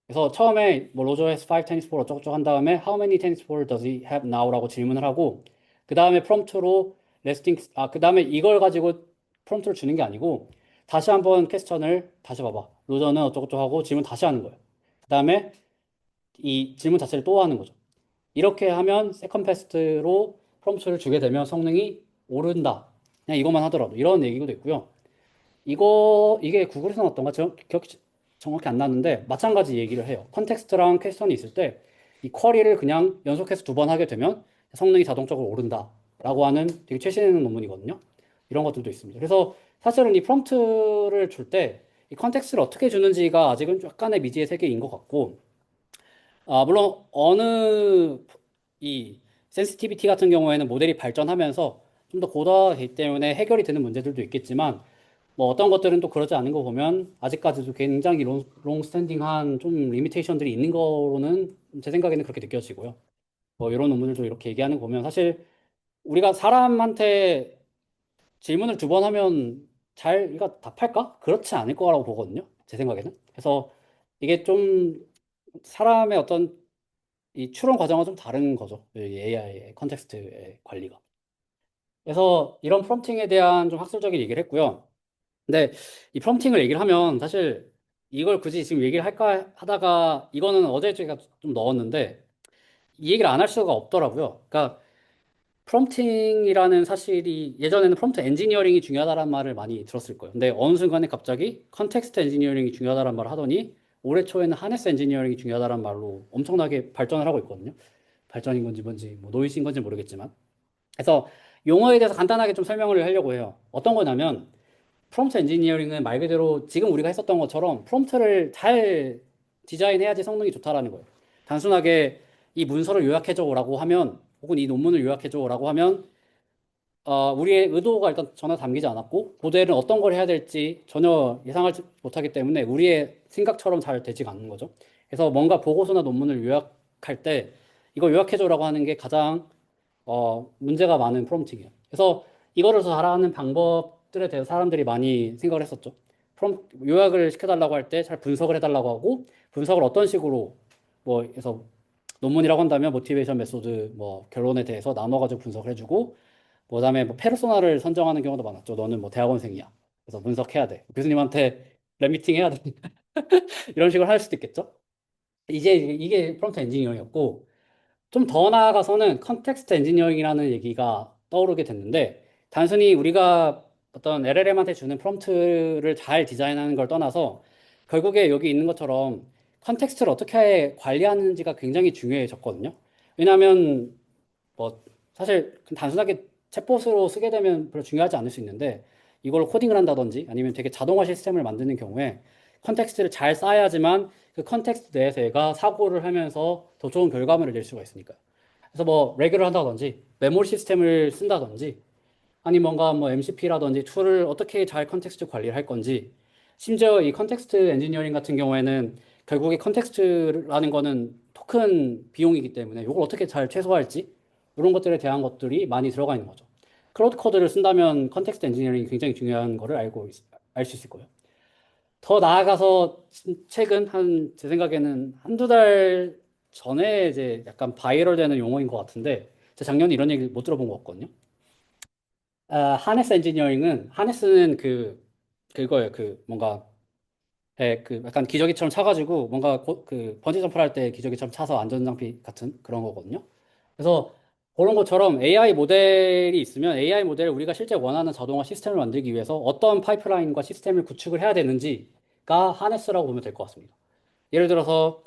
그래서 처음에 뭐 로저 has five tennis ball 어쩌고저쩌고 한 다음에 how many tennis ball does he have now라고 질문을 하고 그 다음에 프롬프트로 resting 그 다음에 이걸 가지고 프롬프트를 주는 게 아니고 다시 한번 퀘스천을 다시 봐봐. 로저는 어쩌고저쩌고 하고 질문 다시 하는 거예요. 그 다음에 이 질문 자체를 또 하는 거죠. 이렇게 하면 세컨 패스트로 프롬프트를 주게 되면 성능이 오른다. 그냥 이것만 하더라도 이런 얘기도 있고요. 이게 구글에서 나왔던가 기억이 정확히 안 나는데 마찬가지 얘기를 해요. 컨텍스트랑 퀘스천이 있을 때 이 쿼리를 그냥 연속해서 두 번 하게 되면 성능이 자동적으로 오른다라고 하는 되게 최신 논문이거든요. 이런 것들도 있습니다. 그래서 사실은 이 프롬프트를 줄 때 이 컨텍스트를 어떻게 주는지가 아직은 약간의 미지의 세계인 것 같고 물론 어느 이 센시티비티 같은 경우에는 모델이 발전하면서 좀 더 고도화되기 때문에 해결이 되는 문제들도 있겠지만 뭐 어떤 것들은 또 그러지 않은 거 보면 아직까지도 굉장히 롱스탠딩한 좀 리미테이션들이 있는 거로는 제 생각에는 그렇게 느껴지고요. 뭐 이런 논문들도 이렇게 얘기하는 거 보면 사실 우리가 사람한테 질문을 두 번 하면 잘 이거 답할까? 그렇지 않을 거라고 보거든요. 제 생각에는. 그래서 이게 좀 사람의 어떤 이 추론 과정은 좀 다른 거죠. 이 AI의 컨텍스트의 관리가. 그래서 이런 프롬프팅에 대한 좀 학술적인 얘기를 했고요. 근데 이 프롬프팅을 얘기를 하면 사실 이걸 굳이 지금 얘기를 할까 하다가 이거는 어제 제가 좀 넣었는데 이 얘기를 안 할 수가 없더라고요. 그러니까 프롬프팅이라는 사실이 예전에는 프롬프트 엔지니어링이 중요하다는 말을 많이 들었을 거예요. 근데 어느 순간에 갑자기 컨텍스트 엔지니어링이 중요하다는 말을 하더니 올해 초에는 하네스 엔지니어링이 중요하다는 말로 엄청나게 발전을 하고 있거든요. 발전인 건지 뭔지 뭐 노이즈인 건지 모르겠지만 그래서 용어에 대해서 간단하게 좀 설명을 하려고 해요. 어떤 거냐면 프롬프트 엔지니어링은 말 그대로 지금 우리가 했었던 것처럼 프롬프트를 잘 디자인해야지 성능이 좋다라는 거예요. 단순하게 이 문서를 요약해줘라고 하면, 혹은 이 논문을 요약해줘라고 하면, 우리의 의도가 일단 전혀 담기지 않았고, 모델은 어떤 걸 해야 될지 전혀 예상하지 못하기 때문에 우리의 생각처럼 잘 되지가 않는 거죠. 그래서 뭔가 보고서나 논문을 요약할 때 이걸 요약해줘라고 하는 게 가장 문제가 많은 프롬프팅이에요. 그래서 이거를 더 잘하는 방법들에 대해서 사람들이 많이 생각을 했었죠. 요약을 시켜달라고 할 때 잘 분석을 해달라고 하고, 분석을 어떤 식으로, 뭐, 그래서 논문이라고 한다면 모티베이션 메소드, 뭐, 결론에 대해서 나눠가지고 분석을 해주고, 뭐 그다음에 뭐 페르소나를 선정하는 경우도 많았죠. 너는 뭐 대학원생이야. 그래서 분석해야 돼. 교수님한테 랩미팅 해야 돼. 이런 식으로 할 수도 있겠죠. 이제 이게 프롬프트 엔지니어링이었고, 좀 더 나아가서는 컨텍스트 엔지니어링이라는 얘기가 떠오르게 됐는데, 단순히 우리가 어떤 LLM한테 주는 프롬프트를 잘 디자인하는 걸 떠나서 결국에 여기 있는 것처럼 컨텍스트를 어떻게 관리하는지가 굉장히 중요해졌거든요. 왜냐하면 뭐 사실 단순하게 챗봇으로 쓰게 되면 별로 중요하지 않을 수 있는데, 이걸 코딩을 한다든지 아니면 되게 자동화 시스템을 만드는 경우에 컨텍스트를 잘 쌓아야지만 그 컨텍스트 내에서 얘가 사고를 하면서 더 좋은 결과물을 낼 수가 있으니까요. 그래서 뭐 레그를 한다든지 메모리 시스템을 쓴다든지 아니 뭔가 뭐 MCP라든지 툴을 어떻게 잘 컨텍스트 관리를 할 건지, 심지어 이 컨텍스트 엔지니어링 같은 경우에는 결국에 컨텍스트라는 거는 토큰 비용이기 때문에 이걸 어떻게 잘 최소화할지 이런 것들에 대한 것들이 많이 들어가 있는 거죠. 클로드 코드를 쓴다면 컨텍스트 엔지니어링이 굉장히 중요한 거를 알 수 있을 거예요. 더 나아가서 최근 제 생각에는 한두 달 전에 이제 약간 바이럴 되는 용어인 것 같은데, 제가 작년에 이런 얘기 못 들어본 것 같거든요. 하네스 엔지니어링은, 하네스는 그거예요. 그 뭔가 그 약간 기저귀처럼 차가지고 뭔가 그 번지 점프를 할 때 기저귀처럼 차서 안전장비 같은 그런 거거든요. 그래서 그런 것처럼 AI 모델이 있으면 AI 모델을 우리가 실제 원하는 자동화 시스템을 만들기 위해서 어떤 파이프라인과 시스템을 구축을 해야 되는지가 하네스라고 보면 될 것 같습니다. 예를 들어서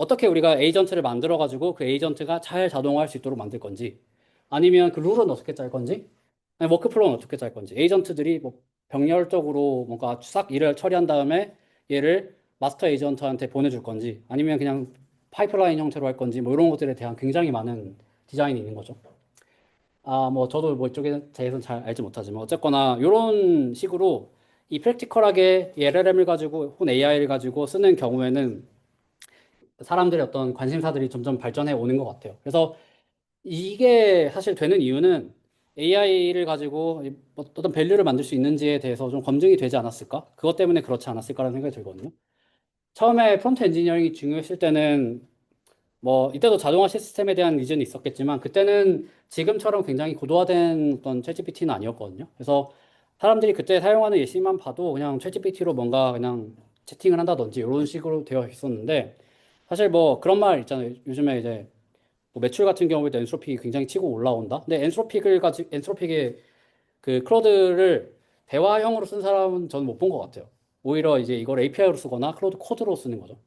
떻게 우리가 에이전트를 만들어 가지고 그 에이전트가 잘 자동화할 수 있도록 만들 건지, 아니면 그 룰은 어떻게 짤 건지, 아니 워크플로우는 어떻게 짤 건지, 에이전트들이 뭐 병렬적으로 뭔가 싹 일을 처리한 다음에 얘를 마스터 에이전트한테 보내줄 건지, 아니면 그냥 파이프라인 형태로 할 건지, 뭐 이런 것들에 대한 굉장히 많은 디자인이 있는 거죠. 뭐 저도 뭐 이쪽에 대해서는 잘 알지 못하지만 어쨌거나 이런 식으로 이 프랙티컬하게 이 LLM을 가지고 혹은 AI를 가지고 쓰는 경우에는 사람들의 어떤 관심사들이 점점 발전해 오는 것 같아요. 그래서 이게 사실 되는 이유는 AI를 가지고 어떤 밸류를 만들 수 있는지에 대해서 좀 검증이 되지 않았을까? 그것 때문에 그렇지 않았을까라는 생각이 들거든요. 처음에 프론트 엔지니어링이 중요했을 때는 뭐 이때도 자동화 시스템에 대한 리전이 있었겠지만, 그때는 지금처럼 굉장히 고도화된 어떤 챗GPT는 아니었거든요. 그래서 사람들이 그때 사용하는 예시만 봐도 그냥 챗GPT로 뭔가 그냥 채팅을 한다든지 이런 식으로 되어 있었는데, 사실 뭐 그런 말 있잖아요. 요즘에 이제 뭐 매출 같은 경우에도 엔트로피 굉장히 치고 올라온다. 근데 엔트로픽의 그 클로드를 대화형으로 쓴 사람은 저는 못 본 것 같아요. 오히려 이제 이걸 API로 쓰거나 클로드 코드로 쓰는 거죠.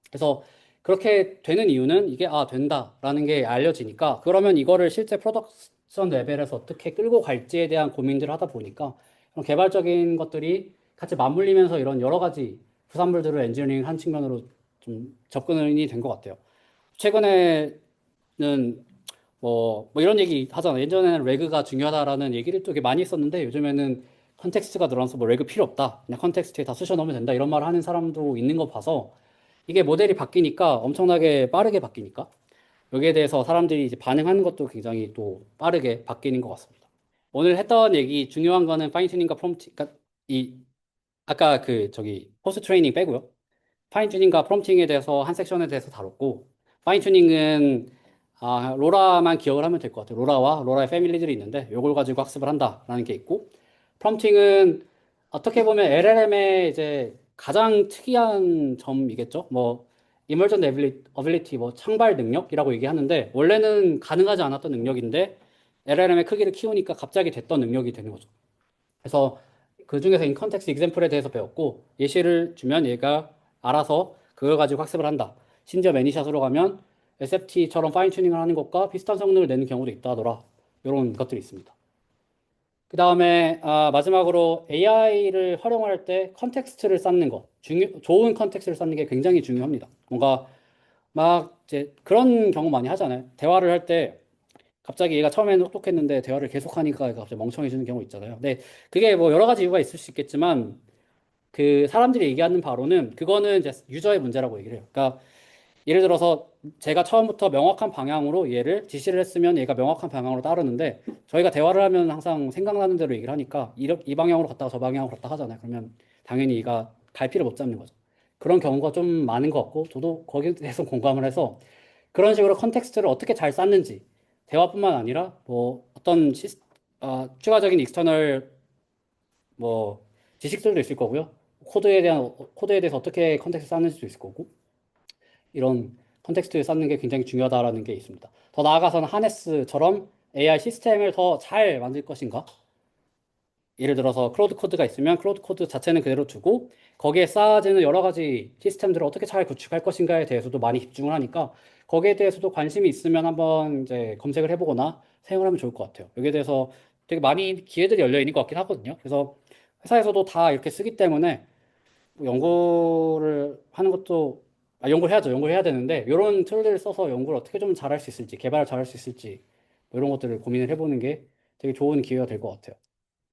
그래서 그렇게 되는 이유는 이게 된다라는 게 알려지니까, 그러면 이거를 실제 프로덕션 레벨에서 어떻게 끌고 갈지에 대한 고민들을 하다 보니까 그런 개발적인 것들이 같이 맞물리면서 이런 여러 가지 부산물들을 엔지니어링 한 측면으로 좀 접근이 된 것 같아요. 최근에는 뭐 이런 얘기 하잖아요. 예전에는 레그가 중요하다라는 얘기를 또 되게 많이 했었는데, 요즘에는 컨텍스트가 늘어나서 뭐 레그 필요 없다, 그냥 컨텍스트에 다 쑤셔 넣으면 된다, 이런 말을 하는 사람도 있는 거 봐서, 이게 모델이 바뀌니까 엄청나게 빠르게 바뀌니까 여기에 대해서 사람들이 이제 반응하는 것도 굉장히 또 빠르게 바뀌는 것 같습니다. 오늘 했던 얘기 중요한 거는 파인튜닝과 프롬프팅, 그러니까 이 아까 그 저기 포스트 트레이닝 빼고요. 파인튜닝과 프롬프팅에 대해서 한 섹션에 대해서 다뤘고, 파인튜닝은 로라만 기억을 하면 될 것 같아요. 로라와 로라의 패밀리들이 있는데 이걸 가지고 학습을 한다라는 게 있고, 프롬프팅은 어떻게 보면 LLM의 이제 가장 특이한 점이겠죠. 뭐 emergent ability, 뭐 창발 능력이라고 얘기하는데, 원래는 가능하지 않았던 능력인데 LLM의 크기를 키우니까 갑자기 됐던 능력이 되는 거죠. 그래서 그 중에서 인컨텍스트 example에 대해서 배웠고, 예시를 주면 얘가 알아서 그걸 가지고 학습을 한다. 심지어 매니샷으로 가면 SFT처럼 파인 튜닝을 하는 것과 비슷한 성능을 내는 경우도 있다더라. 이런 것들이 있습니다. 그 다음에 마지막으로 AI를 활용할 때 컨텍스트를 쌓는 거, 좋은 컨텍스트를 쌓는 게 굉장히 중요합니다. 뭔가 막 이제 그런 경우 많이 하잖아요. 대화를 할 때 갑자기 얘가 처음에는 똑똑했는데 대화를 계속하니까 얘가 갑자기 멍청해지는 경우 있잖아요. 근데 그게 뭐 여러 가지 이유가 있을 수 있겠지만 그 사람들이 얘기하는 바로는 그거는 이제 유저의 문제라고 얘기를 해요. 그러니까 예를 들어서 제가 처음부터 명확한 방향으로 얘를 지시를 했으면 얘가 명확한 방향으로 따르는데 저희가 대화를 하면 항상 생각나는 대로 얘기를 하니까 이 방향으로 갔다가 저 방향으로 갔다 하잖아요. 그러면 당연히 얘가 갈피를 못 잡는 거죠. 그런 경우가 좀 많은 것 같고 저도 거기에 대해서 공감을 해서 그런 식으로 컨텍스트를 어떻게 잘 쌓는지 대화뿐만 아니라 뭐 어떤 추가적인 익스터널 뭐 지식들도 있을 거고요. 코드에 대해서 어떻게 컨텍스트 쌓는지도 있을 거고 이런 컨텍스트를 쌓는 게 굉장히 중요하다라는 게 있습니다. 더 나아가서는 하네스처럼 AI 시스템을 더 잘 만들 것인가? 예를 들어서 클로드 코드가 있으면 클로드 코드 자체는 그대로 두고 거기에 쌓아지는 여러 가지 시스템들을 어떻게 잘 구축할 것인가에 대해서도 많이 집중을 하니까 거기에 대해서도 관심이 있으면 한번 이제 검색을 해보거나 사용을 하면 좋을 것 같아요. 여기에 대해서 되게 많이 기회들이 열려 있는 것 같긴 하거든요. 그래서 회사에서도 다 이렇게 쓰기 때문에 뭐 연구를 하는 것도 연구를 해야죠. 연구를 해야 되는데 이런 툴들을 써서 연구를 어떻게 좀 잘할 수 있을지, 개발을 잘할 수 있을지 뭐 이런 것들을 고민을 해보는 게 되게 좋은 기회가 될 것 같아요.